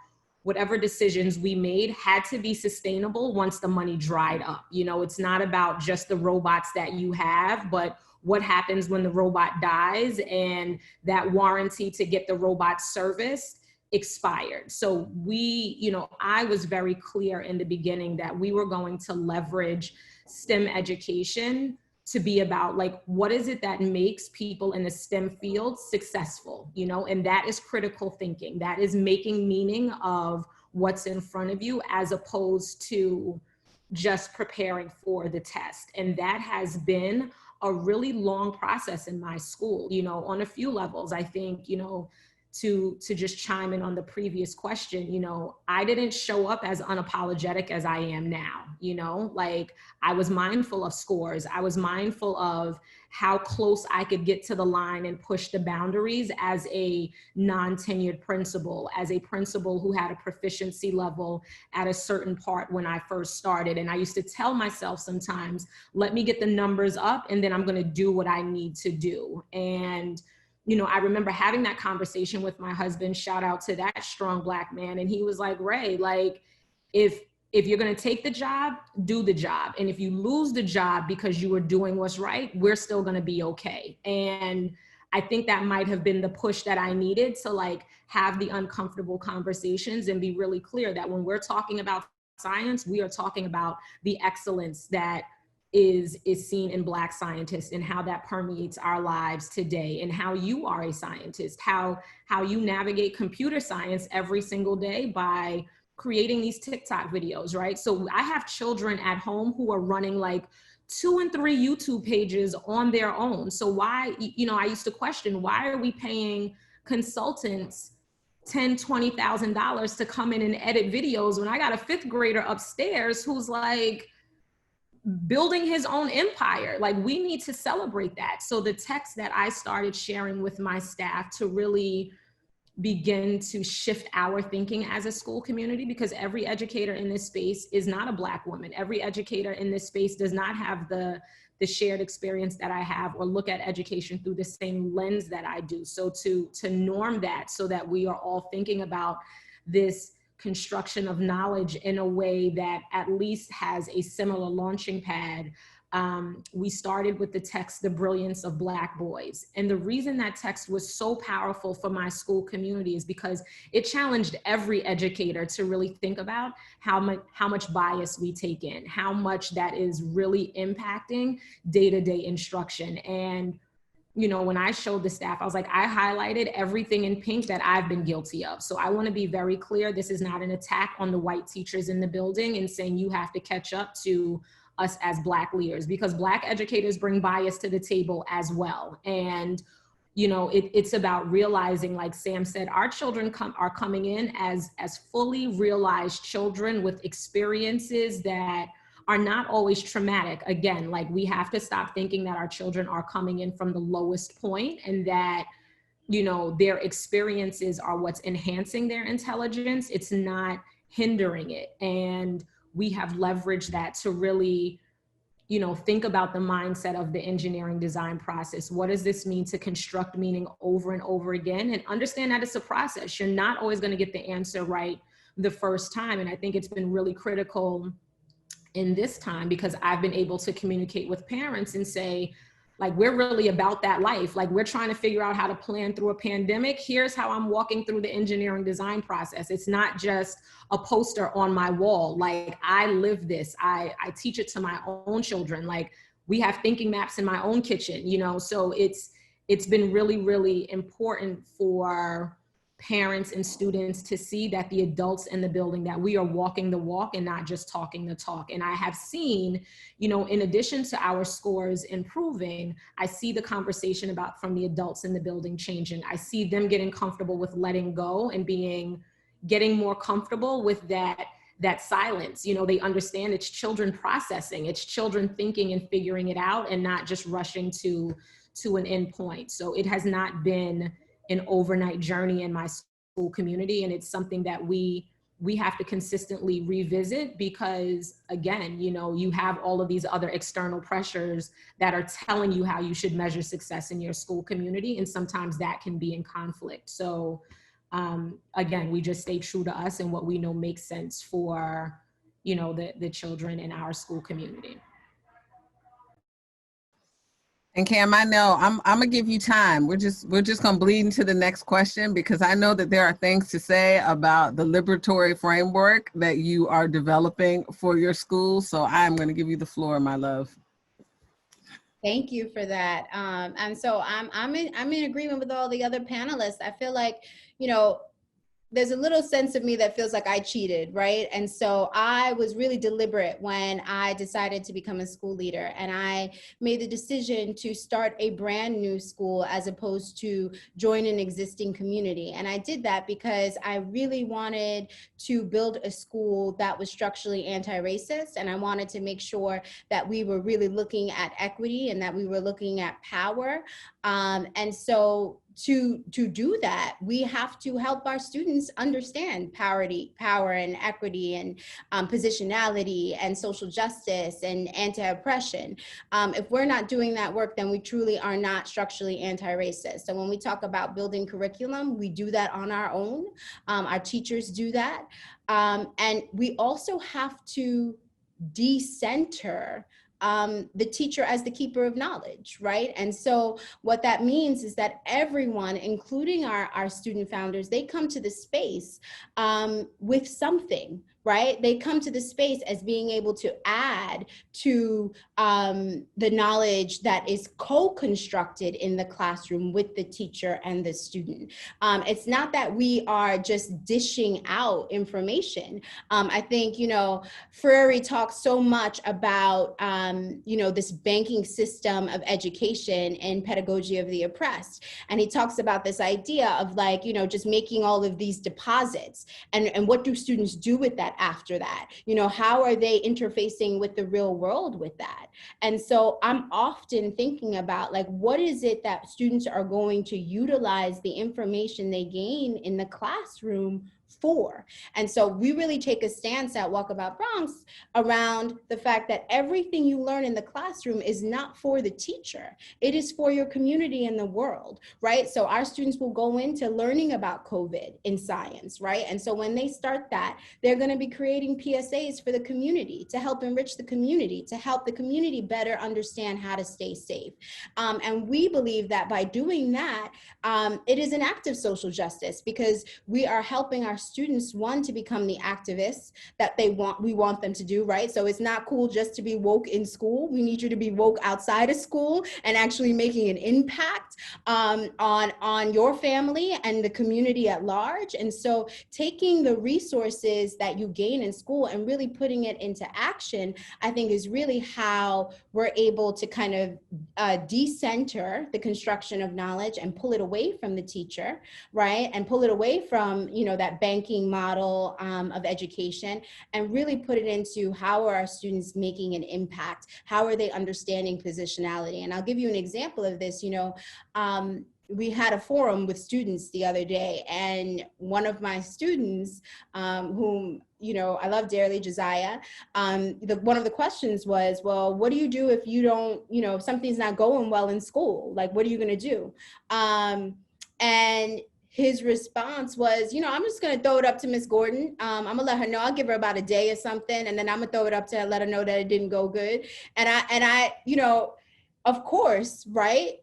whatever decisions we made had to be sustainable once the money dried up. You know, it's not about just the robots that you have, but what happens when the robot dies and that warranty to get the robot serviced expired. So I was very clear in the beginning that we were going to leverage STEM education to be about, like, what is it that makes people in the STEM field successful, you know? And that is critical thinking. That is making meaning of what's in front of you, as opposed to just preparing for the test. And that has been a really long process in my school, you know, on a few levels. I think, you know, to just chime in on the previous question, you know, I didn't show up as unapologetic as I am now, you know, like I was mindful of scores. I was mindful of how close I could get to the line and push the boundaries as a non-tenured principal, as a principal who had a proficiency level at a certain part when I first started. And I used to tell myself sometimes, let me get the numbers up and then I'm going to do what I need to do. And you know, I remember having that conversation with my husband, shout out to that strong Black man. And he was like, Ray, like, if you're going to take the job, do the job. And if you lose the job because you were doing what's right, we're still going to be okay. And I think that might have been the push that I needed to like have the uncomfortable conversations and be really clear that when we're talking about science, we are talking about the excellence that is seen in Black scientists and how that permeates our lives today, and how you are a scientist, how you navigate computer science every single day by creating these TikTok videos, right? So I have children at home who are running like 2 and 3 YouTube pages on their own. So why, you know, I used to question, why are we paying consultants $10,000, $20,000 to come in and edit videos when I got a 5th grader upstairs who's like building his own empire? Like, we need to celebrate that. So the text that I started sharing with my staff to really begin to shift our thinking as a school community, because every educator in this space is not a Black woman. Every educator in this space does not have the shared experience that I have or look at education through the same lens that I do. So to norm that so that we are all thinking about this construction of knowledge in a way that at least has a similar launching pad. We started with the text, The Brilliance of Black Boys. And the reason that text was so powerful for my school community is because it challenged every educator to really think about how much bias we take in, how much that is really impacting day-to-day instruction. And you know, when I showed the staff, I was like, I highlighted everything in pink that I've been guilty of. So I want to be very clear. This is not an attack on the white teachers in the building and saying you have to catch up to us as Black leaders, because Black educators bring bias to the table as well. And, you know, it's about realizing, like Sam said, our children are coming in as fully realized children with experiences that are not always traumatic. Again, like, we have to stop thinking that our children are coming in from the lowest point and that, you know, their experiences are what's enhancing their intelligence. It's not hindering it. And we have leveraged that to really, you know, think about the mindset of the engineering design process. What does this mean to construct meaning over and over again? And understand that it's a process. You're not always going to get the answer right the first time. And I think it's been really critical in this time, because I've been able to communicate with parents and say, like, we're really about that life. Like, we're trying to figure out how to plan through a pandemic. Here's how I'm walking through the engineering design process. It's not just a poster on my wall. Like, I live this. I teach it to my own children. Like, we have thinking maps in my own kitchen, you know? So it's been really, really important for parents and students to see that the adults in the building, that we are walking the walk and not just talking the talk. And I have seen, you know, in addition to our scores improving, I see the conversation about from the adults in the building changing. I see them getting comfortable with letting go and getting more comfortable with that silence. You know, they understand it's children processing, it's children thinking and figuring it out and not just rushing to an end point. So it has not been an overnight journey in my school community. And it's something that we have to consistently revisit, because again, you know, you have all of these other external pressures that are telling you how you should measure success in your school community. And sometimes that can be in conflict. So again, we just stay true to us and what we know makes sense for, you know, the children in our school community. And Cam, I know I'm gonna give you time. We're just gonna bleed into the next question, because I know that there are things to say about the liberatory framework that you are developing for your school. So I'm gonna give you the floor, my love. Thank you for that. And so I'm in agreement with all the other panelists. I feel like, you know, there's a little sense of me that feels like I cheated, right? And so I was really deliberate when I decided to become a school leader, and I made the decision to start a brand new school as opposed to join an existing community. And I did that because I really wanted to build a school that was structurally anti-racist, and I wanted to make sure that we were really looking at equity and that we were looking at power. And so to do that, we have to help our students understand power and equity and positionality and social justice and anti-oppression. If we're not doing that work, then we truly are not structurally anti-racist. So when we talk about building curriculum, we do that on our own. Our teachers do that. And we also have to decenter the teacher as the keeper of knowledge, right? And so what that means is that everyone, including our student founders, they come to the space with something, right? They come to the space as being able to add to the knowledge that is co-constructed in the classroom with the teacher and the student. It's not that we are just dishing out information. I think, Freire talks so much about, this banking system of education and pedagogy of the oppressed. And he talks about this idea of just making all of these deposits, and what do students do with that after that? How are they interfacing with the real world with that? And so I'm often thinking about what is it that students are going to utilize the information they gain in the classroom for? And so we really take a stance at Walkabout Bronx around the fact that everything you learn in the classroom is not for the teacher. It is for your community and the world, right? So our students will go into learning about COVID in science, right? And so when they start that, they're going to be creating PSAs for the community to help enrich the community, to help the community better understand how to stay safe. And we believe that by doing that, it is an act of social justice, because we are helping our students, one, to become the activists that we want them to do, right? So it's not cool just to be woke in school. We need you to be woke outside of school and actually making an impact on your family and the community at large. And so taking the resources that you gain in school and really putting it into action, I think is really how we're able to kind of decenter the construction of knowledge and pull it away from the teacher, right? And pull it away from, that banking model of education, and really put it into how are our students making an impact? How are they understanding positionality? And I'll give you an example of this. We had a forum with students the other day, and one of my students, whom I love dearly, Josiah, one of the questions was, well, what do you do if you don't, if something's not going well in school? What are you going to do? And his response was, I'm just going to throw it up to Miss Gordon. I'm going to let her know. I'll give her about a day or something, and then I'm going to throw it up to her, let her know that it didn't go good. And I, of course, right?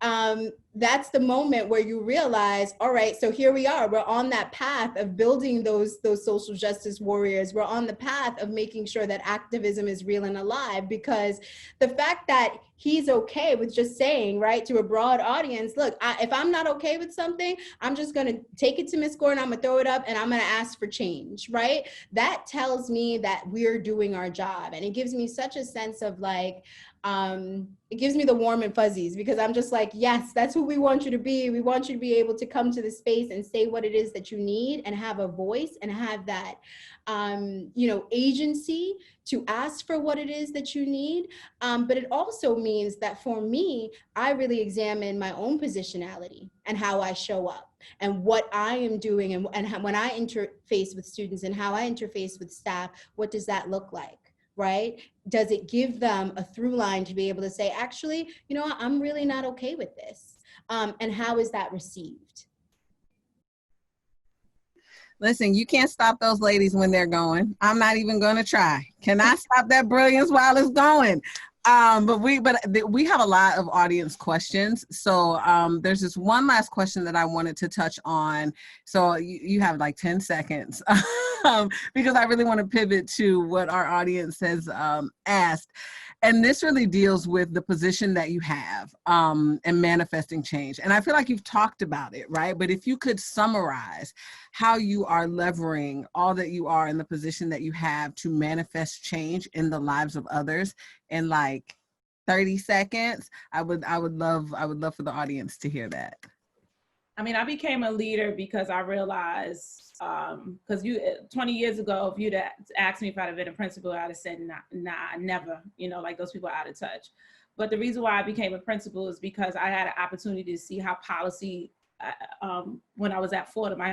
That's the moment where you realize, all right, so here we are. We're on that path of building those social justice warriors. We're on the path of making sure that activism is real and alive, because the fact that he's okay with just saying, right, to a broad audience, look, if I'm not okay with something, I'm just going to take it to Miss Gordon, I'm going to throw it up, and I'm going to ask for change, right? That tells me that we're doing our job. And it gives me such a sense of it gives me the warm and fuzzies, because I'm just yes, that's who we want you to be. We want you to be able to come to the space and say what it is that you need, and have a voice, and have that, agency to ask for what it is that you need. But it also means that for me, I really examine my own positionality and how I show up and what I am doing, and when I interface with students and how I interface with staff, what does that look like? Right? Does it give them a through line to be able to say, actually, I'm really not okay with this? And how is that received? Listen, you can't stop those ladies when they're going. I'm not even going to try. Can I stop that brilliance while it's going? We have a lot of audience questions. So there's this one last question that I wanted to touch on. So you have like 10 seconds because I really want to pivot to what our audience has asked. And this really deals with the position that you have and manifesting change. And I feel like you've talked about it, right? But if you could summarize how you are levering all that you are in the position that you have to manifest change in the lives of others in like 30 seconds, I would love for the audience to hear that. I mean, I became a leader because I realized, because 20 years ago, if you'd asked me if I'd have been a principal, I'd have said, nah, never, like those people are out of touch. But the reason why I became a principal is because I had an opportunity to see how policy, when I was at Fordham, I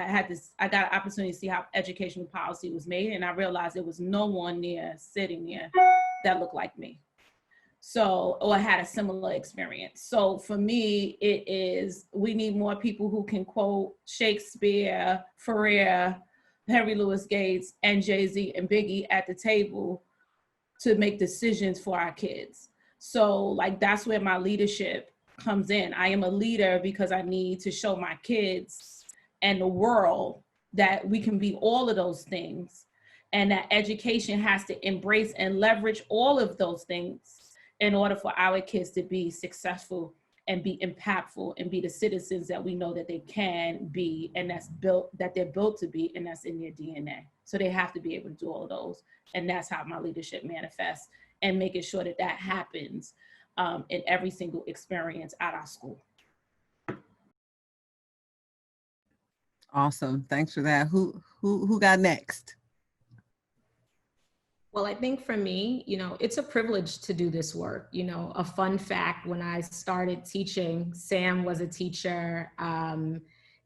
got an opportunity to see how educational policy was made. And I realized there was no one there sitting there that looked like me. So, or had a similar experience. So for me, it is, we need more people who can quote Shakespeare, Ferrer, Henry Louis Gates, and Jay-Z and Biggie at the table to make decisions for our kids. So like, that's where my leadership comes in. I am a leader because I need to show my kids and the world that we can be all of those things, and that education has to embrace and leverage all of those things in order for our kids to be successful and be impactful and be the citizens that we know that they can be, and that they're built to be, and that's in their DNA. So they have to be able to do all of those. And that's how my leadership manifests, and making sure that that happens in every single experience at our school. Awesome, thanks for that. Who got next? Well, I think for me, it's a privilege to do this work. A fun fact, when I started teaching, Sam was a teacher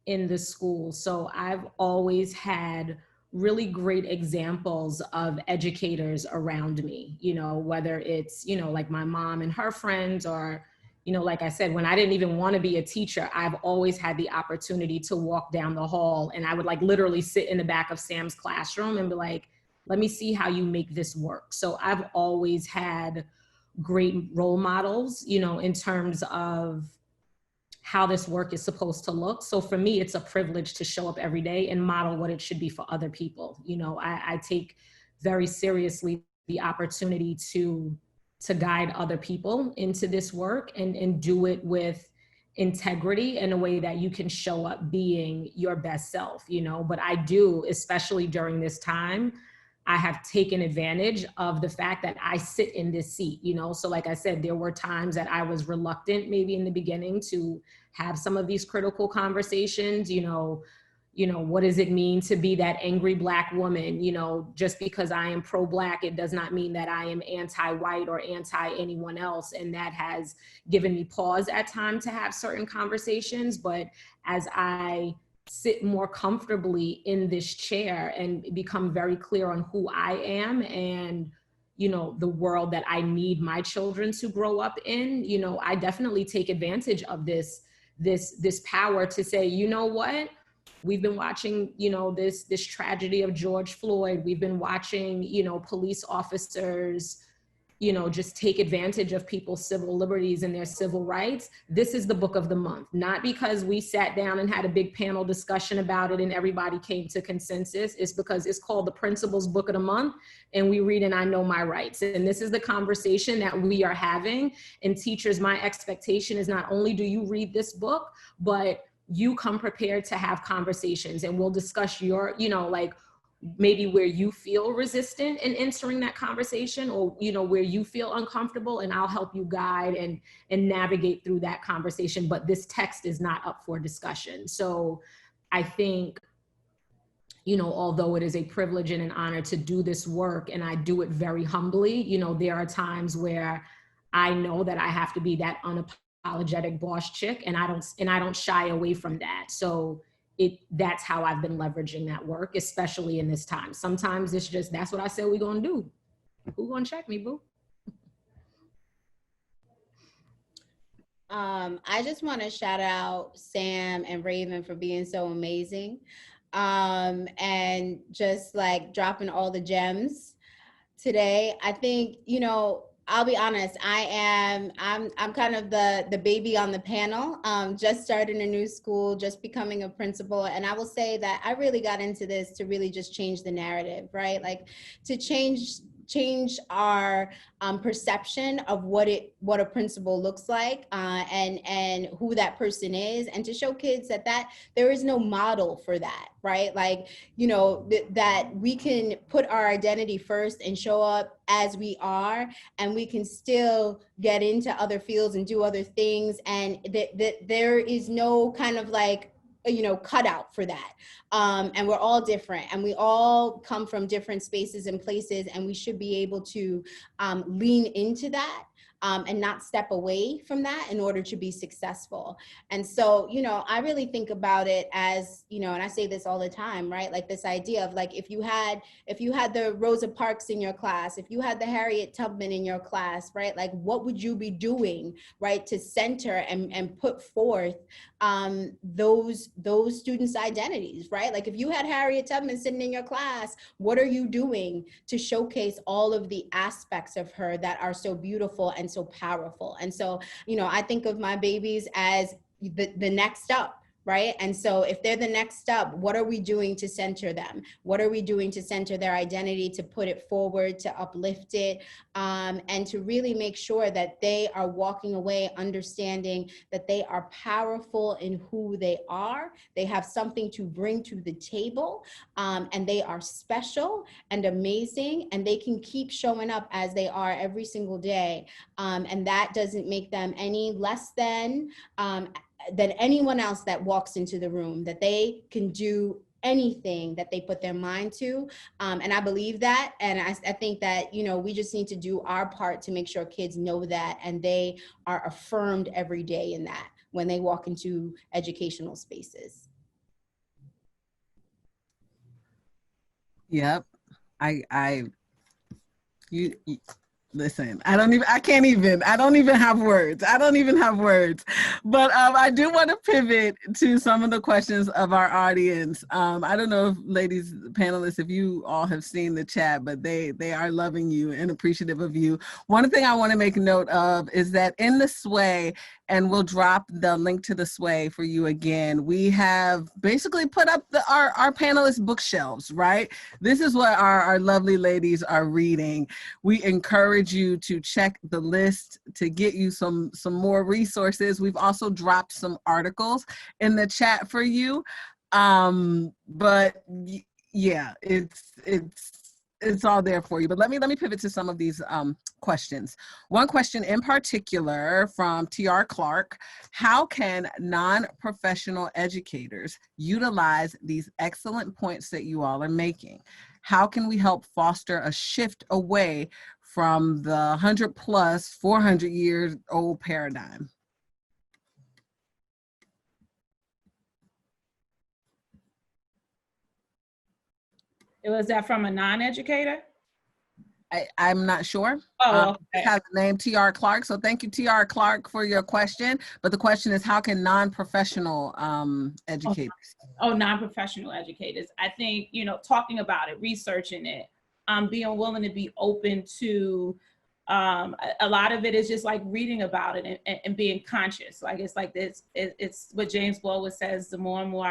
in the school. So I've always had really great examples of educators around me, whether it's, like my mom and her friends, or, like I said, when I didn't even want to be a teacher, I've always had the opportunity to walk down the hall, and I would like literally sit in the back of Sam's classroom and be like, let me see how you make this work. So I've always had great role models, in terms of how this work is supposed to look. So for me, it's a privilege to show up every day and model what it should be for other people. I take very seriously the opportunity to guide other people into this work and do it with integrity in a way that you can show up being your best self, but I do, especially during this time, I have taken advantage of the fact that I sit in this seat, So like I said, there were times that I was reluctant maybe in the beginning to have some of these critical conversations, what does it mean to be that angry Black woman? Just because I am pro-Black, it does not mean that I am anti-white or anti anyone else. And that has given me pause at times to have certain conversations. But as I sit more comfortably in this chair and become very clear on who I am and, the world that I need my children to grow up in, I definitely take advantage of this power to say, what? We've been watching, this tragedy of George Floyd. We've been watching, police officers, just take advantage of people's civil liberties and their civil rights. This is the book of the month, not because we sat down and had a big panel discussion about it and everybody came to consensus. It's because it's called the Principal's Book of the Month, and we read and I Know My Rights. And this is the conversation that we are having. And teachers, my expectation is not only do you read this book, but you come prepared to have conversations, and we'll discuss your, maybe where you feel resistant in entering that conversation, or, where you feel uncomfortable, and I'll help you guide and navigate through that conversation. But this text is not up for discussion. So I think, although it is a privilege and an honor to do this work, and I do it very humbly, there are times where I know that I have to be that unapologetic boss chick, and I don't shy away from that. So that's how I've been leveraging that work, especially in this time. Sometimes it's just, that's what I said we're gonna do. Who gonna check me, boo? I just want to shout out Sam and Raven for being so amazing, and just like dropping all the gems today. I think, I'll be honest. I'm kind of the baby on the panel. Just starting a new school, just becoming a principal, and I will say that I really got into this to really just change the narrative, right? Like to change our perception of what a principal looks like, and who that person is, and to show kids that there is no model for that, right? Like, you know, that we can put our identity first and show up as we are, and we can still get into other fields and do other things, and that there is no kind of like, you know, cutout for that. And we're all different, and we all come from different spaces and places, and we should be able to lean into that, and not step away from that in order to be successful. And so, you know, I really think about it as, you know, and I say this all the time, right? Like this idea of like, if you had the Rosa Parks in your class, if you had the Harriet Tubman in your class, right? Like what would you be doing, right? To center and put forth those students' identities, right? Like if you had Harriet Tubman sitting in your class, what are you doing to showcase all of the aspects of her that are so beautiful and so powerful? And so, you know, I think of my babies as the next up, right? And so if they're the next up, what are we doing to center them? What are we doing to center their identity, to put it forward, to uplift it, and to really make sure that they are walking away understanding that they are powerful in who they are. They have something to bring to the table, and they are special and amazing, and they can keep showing up as they are every single day. And that doesn't make them any less than anyone else that walks into the room, that they can do anything that they put their mind to. And I believe that. And I think that, you know, we just need to do our part to make sure kids know that, and they are affirmed every day in that when they walk into educational spaces. Yep. You listen, I don't even have words. But I do want to pivot to some of the questions of our audience. I don't know if ladies panelists, if you all have seen the chat, but they are loving you and appreciative of you. One thing I want to make note of is that in the Sway, and we'll drop the link to the Sway for you again, we have basically put up our panelists' bookshelves, right? This is what our lovely ladies are reading. We encourage you to check the list to get you some more resources. We've also dropped some articles in the chat for you. But yeah, it's all there for you. But let me pivot to some of these questions. One question in particular from T.R. Clark: how can non-professional educators utilize these excellent points that you all are making? How can we help foster a shift away from the 100 plus 400 years old paradigm? Was that from a non-educator? I'm not sure. Oh, okay. It has the name T.R. Clark. So thank you, T.R. Clark, for your question. But the question is, how can non-professional educators? Oh, non-professional educators. I think, you know, talking about it, researching it, being willing to be open to, a lot of it is just like reading about it and being conscious. Like, it's like this, it's what James Baldwin says, the more and more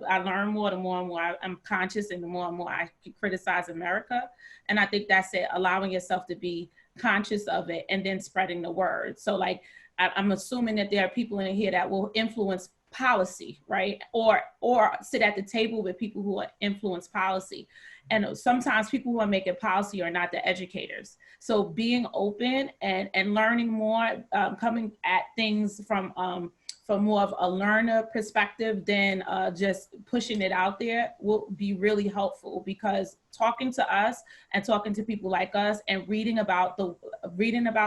I learn more, the more and more I'm conscious, and the more and more I criticize America. And I think that's it, allowing yourself to be conscious of it and then spreading the word. So like, I'm assuming that there are people in here that will influence policy, right? Or sit at the table with people who influence policy. And sometimes people who are making policy are not the educators. So being open and learning more, coming at things from more of a learner perspective than just pushing it out there will be really helpful, because talking to us and talking to people like us and reading about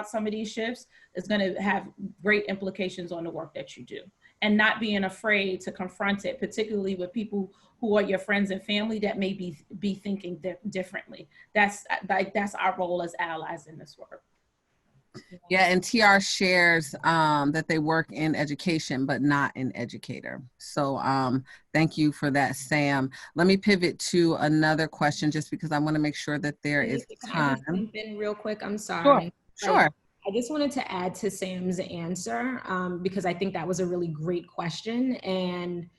some of these shifts is going to have great implications on the work that you do, and not being afraid to confront it, particularly with people who are your friends and family that may be thinking differently. That's our role as allies in this work. Yeah, and TR shares that they work in education, but not in educator. So thank you for that, Sam. Let me pivot to another question just because I want to make sure that there is Can I just time. jump in real quick? I'm Sure, sorry. sure. I just wanted to add to Sam's answer because I think that was a really great question. And,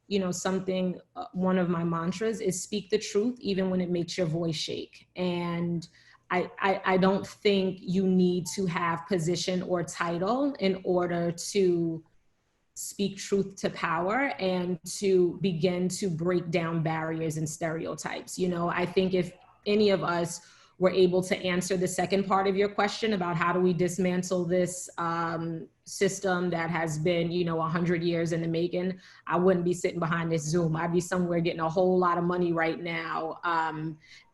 you know, something, one of my mantras is speak the truth, even when it makes your voice shake. And I don't think you need to have position or title in order to speak truth to power and to begin to break down barriers and stereotypes. You know, I think if any of us were able to answer the second part of your question about how do we dismantle this system that has been, you know, 100 years in the making, I wouldn't be sitting behind this Zoom. I'd be somewhere getting a whole lot of money right now,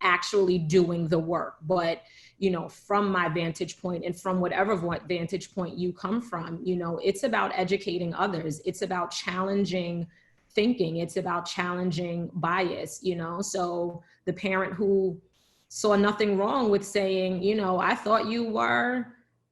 actually doing the work. But, you know, from my vantage point and from whatever vantage point you come from, you know, it's about educating others. It's about challenging thinking. It's about challenging bias, you know. So the parent who saw nothing wrong with saying, you know, I thought you were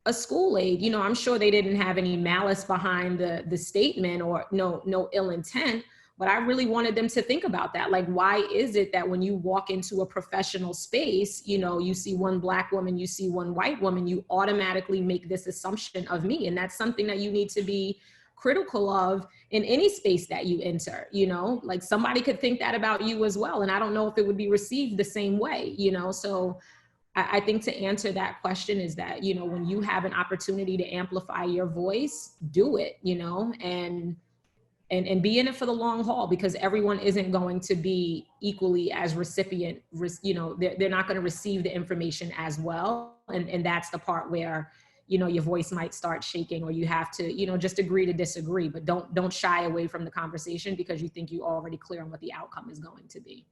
a school aide, you know, I'm sure they didn't have any malice behind the statement or no ill intent, but I really wanted them to think about that. Like, why is it that when you walk into a professional space, you know, you see one Black woman, you see one white woman, you automatically make this assumption of me. And that's something that you need to be critical of in any space that you enter, you know, like somebody could think that about you as well. And I don't know if it would be received the same way, you know. So I think to answer that question is that, you know, when you have an opportunity to amplify your voice, do it, you know, and be in it for the long haul, because everyone isn't going to be equally as recipient, you know, they're not going to receive the information as well. And that's the part where, you know, your voice might start shaking, or you have to, you know, just agree to disagree, but don't shy away from the conversation because you think you're already clear on what the outcome is going to be.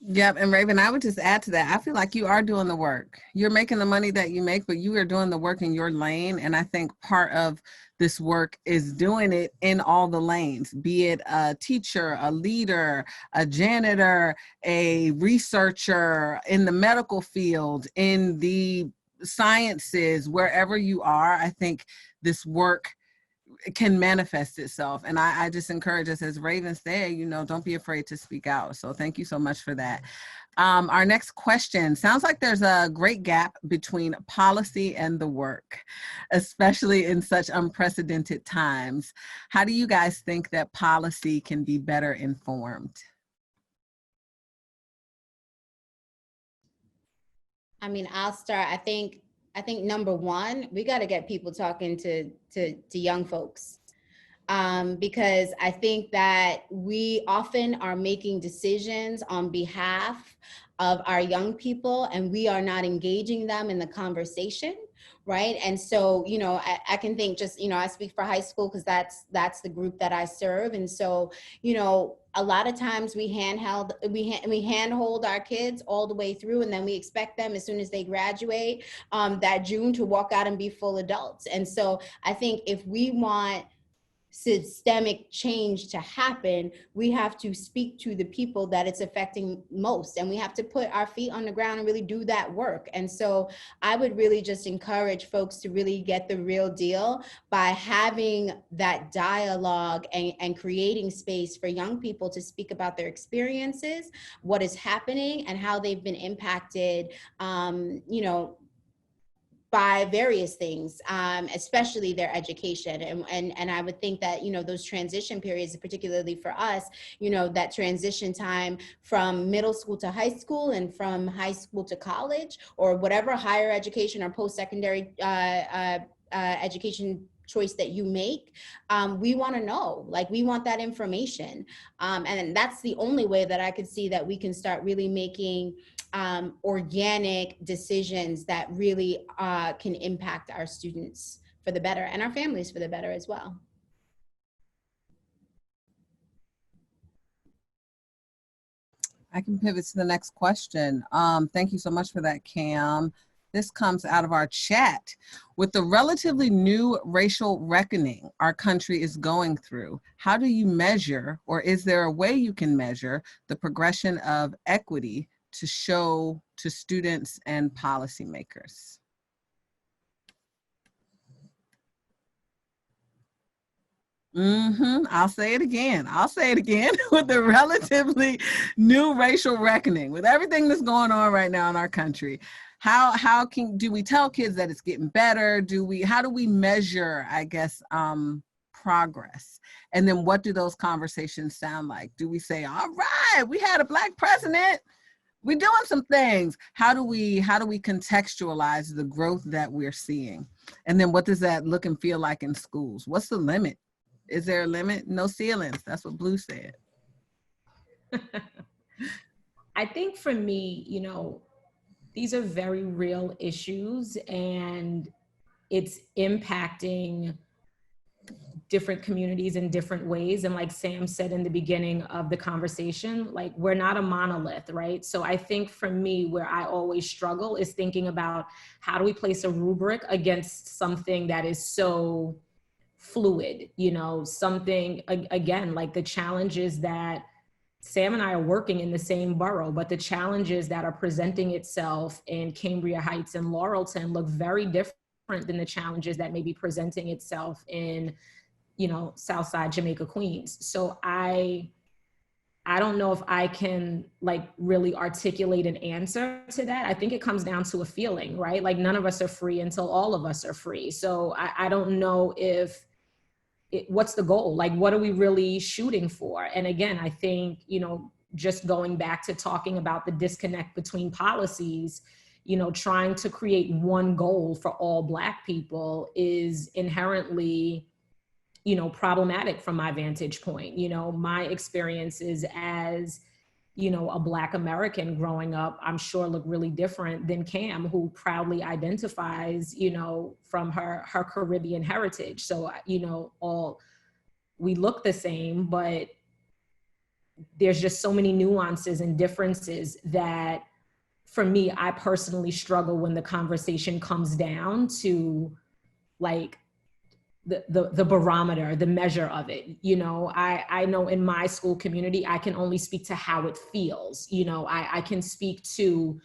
Yep. And Raven, I would just add to that. I feel like you are doing the work. You're making the money that you make, but you are doing the work in your lane. And I think part of this work is doing it in all the lanes, be it a teacher, a leader, a janitor, a researcher in the medical field, in the sciences, wherever you are. I think this work can manifest itself. And I just encourage us, as Raven said, you know, don't be afraid to speak out. So thank you so much for that. Our next question, sounds like there's a great gap between policy and the work, especially in such unprecedented times. How do you guys think that policy can be better informed? I mean, I'll start. I think number one, we got to get people talking to young folks, because I think that we often are making decisions on behalf of our young people, and we are not engaging them in the conversation, right? And so, you know, I can think just, you know, I speak for high school because that's the group that I serve, and so, you know, a lot of times we handhold our kids all the way through, and then we expect them as soon as they graduate that June to walk out and be full adults. And so I think if we want systemic change to happen, we have to speak to the people that it's affecting most, and we have to put our feet on the ground and really do that work. And so I would really just encourage folks to really get the real deal by having that dialogue and creating space for young people to speak about their experiences, what is happening, and how they've been impacted, you know, by various things, especially their education. And I would think that, you know, those transition periods, particularly for us, you know, that transition time from middle school to high school and from high school to college, or whatever higher education or post-secondary education choice that you make, we want to know, like, we want that information. And that's the only way that I could see that we can start really making organic decisions that really can impact our students for the better, and our families for the better as well. I can pivot to the next question. Thank you so much for that, Cam. This comes out of our chat. With the relatively new racial reckoning our country is going through, how do you measure, or is there a way you can measure, the progression of equity to show to students and policymakers? I'll say it again. I'll say it again. With the relatively new racial reckoning, with everything that's going on right now in our country, how do we tell kids that it's getting better? How do we measure, I guess, progress? And then what do those conversations sound like? Do we say, all right, we had a Black president, we're doing some things? How do we contextualize the growth that we're seeing? And then what does that look and feel like in schools? What's the limit? Is there a limit? No ceilings. That's what Blue said. I think for me, these are very real issues, and it's impacting different communities in different ways. And like Sam said in the beginning of the conversation, like, we're not a monolith, right? So I think for me, where I always struggle is thinking about how do we place a rubric against something that is so fluid, something, again, like the challenges that Sam and I are working in the same borough, but the challenges that are presenting itself in Cambria Heights and Laurelton look very different than the challenges that may be presenting itself in, Southside Jamaica, Queens. So I don't know if I can really articulate an answer to that. I think it comes down to a feeling, right? Like, none of us are free until all of us are free. So I don't know what's the goal? Like, what are we really shooting for? And again, I think, just going back to talking about the disconnect between policies, trying to create one goal for all Black people is inherently, problematic from my vantage point. My experiences as, a Black American growing up, I'm sure look really different than Cam, who proudly identifies, from her Caribbean heritage. So, we look the same, but there's just so many nuances and differences that, for me, I personally struggle when the conversation comes down to the barometer, the measure of it. I know in my school community, I can only speak to how it feels. I can speak to,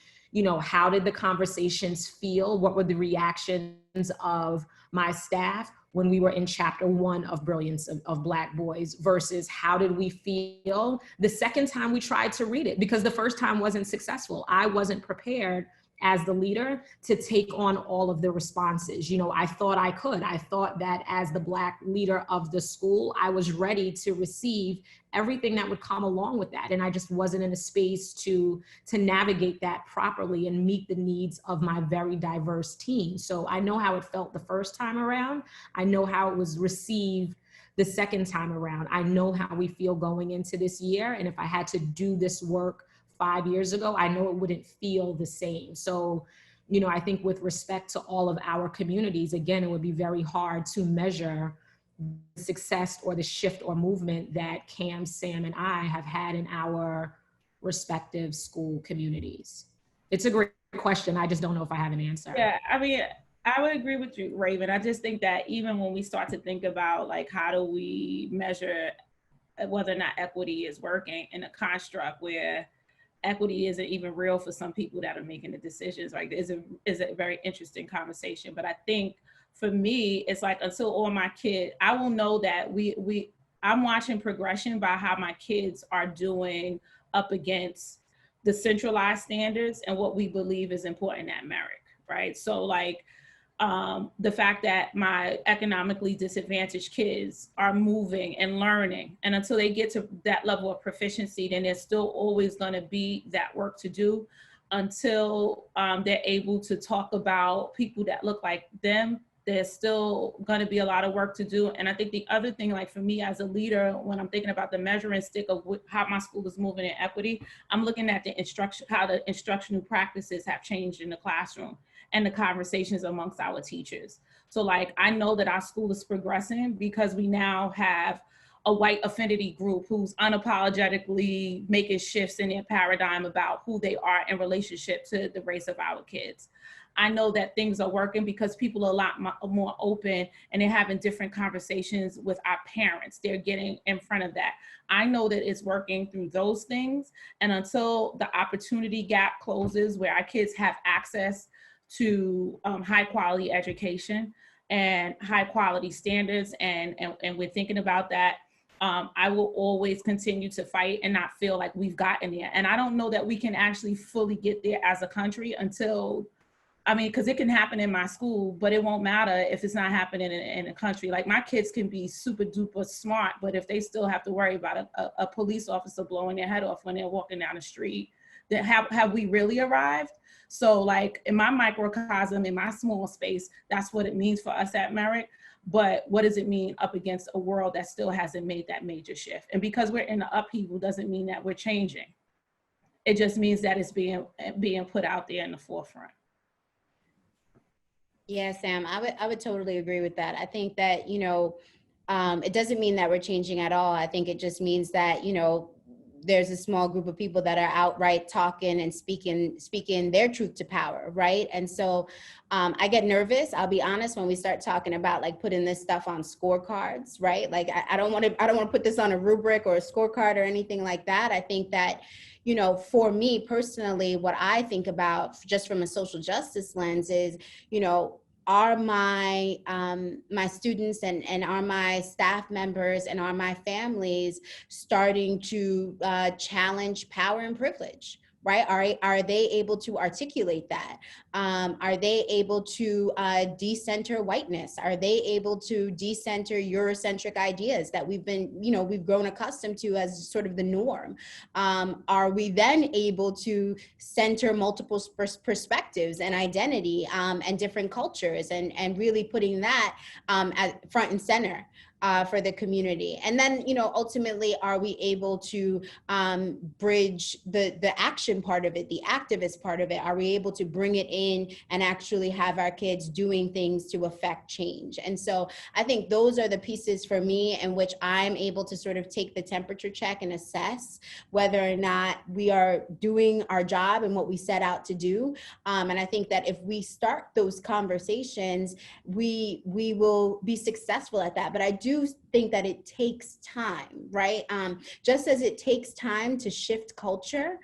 how did the conversations feel? What were the reactions of my staff when we were in chapter 1 of Brilliance of Black Boys versus how did we feel the second time we tried to read it? Because the first time wasn't successful. I wasn't prepared as the leader to take on all of the responses. I thought I could. I thought that as the Black leader of the school, I was ready to receive everything that would come along with that. And I just wasn't in a space to navigate that properly and meet the needs of my very diverse team. So I know how it felt the first time around. I know how it was received the second time around. I know how we feel going into this year. And if I had to do this work 5 years ago, I know it wouldn't feel the same. So, I think with respect to all of our communities, again, it would be very hard to measure the success or the shift or movement that Cam, Sam, and I have had in our respective school communities. It's a great question. I just don't know if I have an answer. Yeah, I mean, I would agree with you, Raven. I just think that even when we start to think about how do we measure whether or not equity is working in a construct where equity isn't even real for some people that are making the decisions, is a very interesting conversation. But I think for me, it's until all my kids, I will know that I'm watching progression by how my kids are doing up against the centralized standards and what we believe is important at Merrick, right? So the fact that my economically disadvantaged kids are moving and learning, and until they get to that level of proficiency, then there's still always going to be that work to do until they're able to talk about people that look like them. There's still going to be a lot of work to do. And I think the other thing, for me as a leader, when I'm thinking about the measuring stick of how my school is moving in equity, I'm looking at how the instructional practices have changed in the classroom and the conversations amongst our teachers. So I know that our school is progressing because we now have a white affinity group who's unapologetically making shifts in their paradigm about who they are in relationship to the race of our kids. I know that things are working because people are a lot more open and they're having different conversations with our parents. They're getting in front of that. I know that it's working through those things. And until the opportunity gap closes where our kids have access to high quality education, and high quality standards, and we're thinking about that. I will always continue to fight and not feel like we've gotten there. And I don't know that we can actually fully get there as a country until, I mean, because it can happen in my school, but it won't matter if it's not happening in a country. Like, my kids can be super duper smart, but if they still have to worry about a police officer blowing their head off when they're walking down the street, then have we really arrived? So, like, in my microcosm, in my small space, that's what it means for us at Merrick. But what does it mean up against a world that still hasn't made that major shift? And because we're in the upheaval doesn't mean that we're changing. It just means that it's being put out there in the forefront. Yeah, Sam, I would totally agree with that. I think that, you know, it doesn't mean that we're changing at all. I think it just means that, you know, there's a small group of people that are outright talking and speaking their truth to power, right? And so I get nervous, I'll be honest, when we start talking about like putting this stuff on scorecards, right? Like, I don't want to put this on a rubric or a scorecard or anything like that. I think that, you know, for me personally, what I think about just from a social justice lens is, you know, are my my students and are my staff members and are my families starting to challenge power and privilege? Right? Are they able to articulate that? Are they able to decenter whiteness? Are they able to decenter Eurocentric ideas that we've grown accustomed to as sort of the norm? Are we then able to center multiple perspectives and identity and different cultures and really putting that at front and center for the community? And then, you know, ultimately, are we able to bridge the action part of it, the activist part of it? Are we able to bring it in and actually have our kids doing things to affect change? And so I think those are the pieces for me in which I'm able to sort of take the temperature check and assess whether or not we are doing our job and what we set out to do. And I think that if we start those conversations, we will be successful at that. But I do think that it takes time, right? Just as it takes time to shift culture,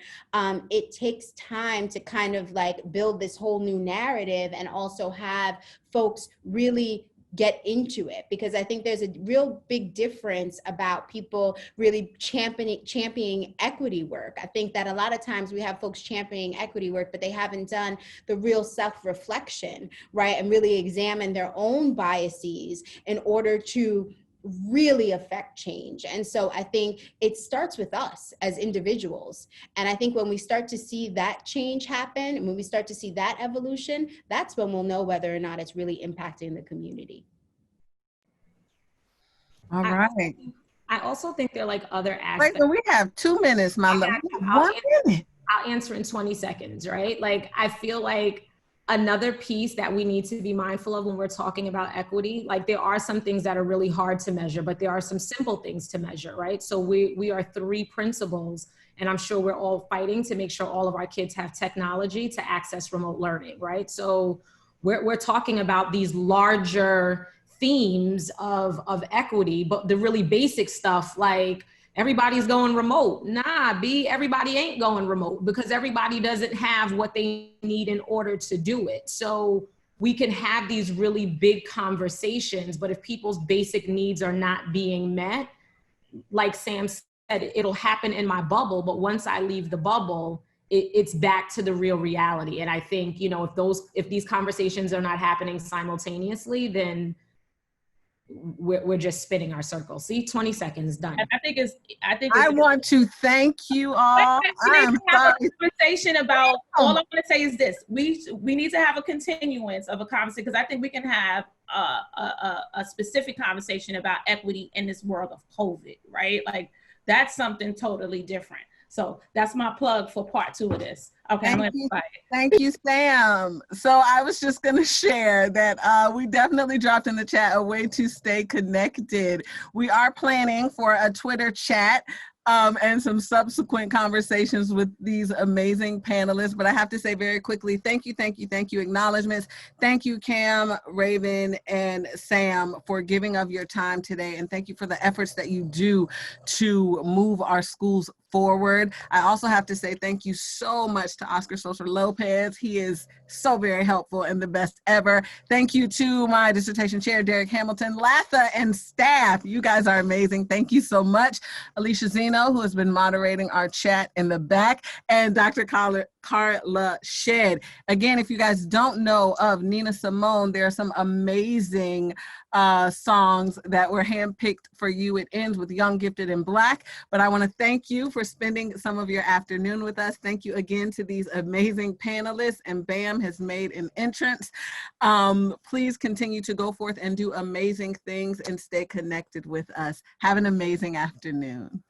it takes time to kind of like build this whole new narrative and also have folks really get into it, because I think there's a real big difference about people really championing equity work. I think that a lot of times we have folks championing equity work, but they haven't done the real self-reflection, right? And really examine their own biases in order to really affect change. And so I think it starts with us as individuals. And I think when we start to see that change happen, and when we start to see that evolution, that's when we'll know whether or not it's really impacting the community. All right. I also think there are like other aspects. Wait, but we have 2 minutes, my love. 1 minute. I'll answer in 20 seconds, right? Like, I feel like another piece that we need to be mindful of when we're talking about equity, like there are some things that are really hard to measure, but there are some simple things to measure, right? So we are 3 principals, and I'm sure we're all fighting to make sure all of our kids have technology to access remote learning, right? So we're talking about these larger themes of equity, but the really basic stuff like everybody's going remote. Nah, everybody ain't going remote, because everybody doesn't have what they need in order to do it. So we can have these really big conversations, but if people's basic needs are not being met, like Sam said, it'll happen in my bubble, but once I leave the bubble, it's back to the real reality. And I think, you know, if these conversations are not happening simultaneously, then we're just spinning our circles. See, 20 seconds done. I want to thank you all. I'm sorry. Conversation about, all I want to say is this: we need to have a continuance of a conversation, because I think we can have a specific conversation about equity in this world of COVID, right? Like, that's something totally different. So that's my plug for part 2 of this. Okay, thank you, Sam. So I was just going to share that we definitely dropped in the chat a way to stay connected. We are planning for a Twitter chat and some subsequent conversations with these amazing panelists. But I have to say very quickly, thank you. Acknowledgements. Thank you, Cam, Raven, and Sam, for giving of your time today. And thank you for the efforts that you do to move our schools forward. I also have to say thank you so much to Oscar Sosa Lopez. He is so very helpful and the best ever. Thank you to my dissertation chair, Derek Hamilton, Latha, and staff. You guys are amazing. Thank you so much. Alicia Zeno, who has been moderating our chat in the back, and Dr. Carla Shedd. Again, if you guys don't know of Nina Simone, there are some amazing songs that were handpicked for you. It ends with Young, Gifted, and Black. But I want to thank you for spending some of your afternoon with us. Thank you again to these amazing panelists, and BAM has made an entrance. Please continue to go forth and do amazing things and stay connected with us. Have an amazing afternoon.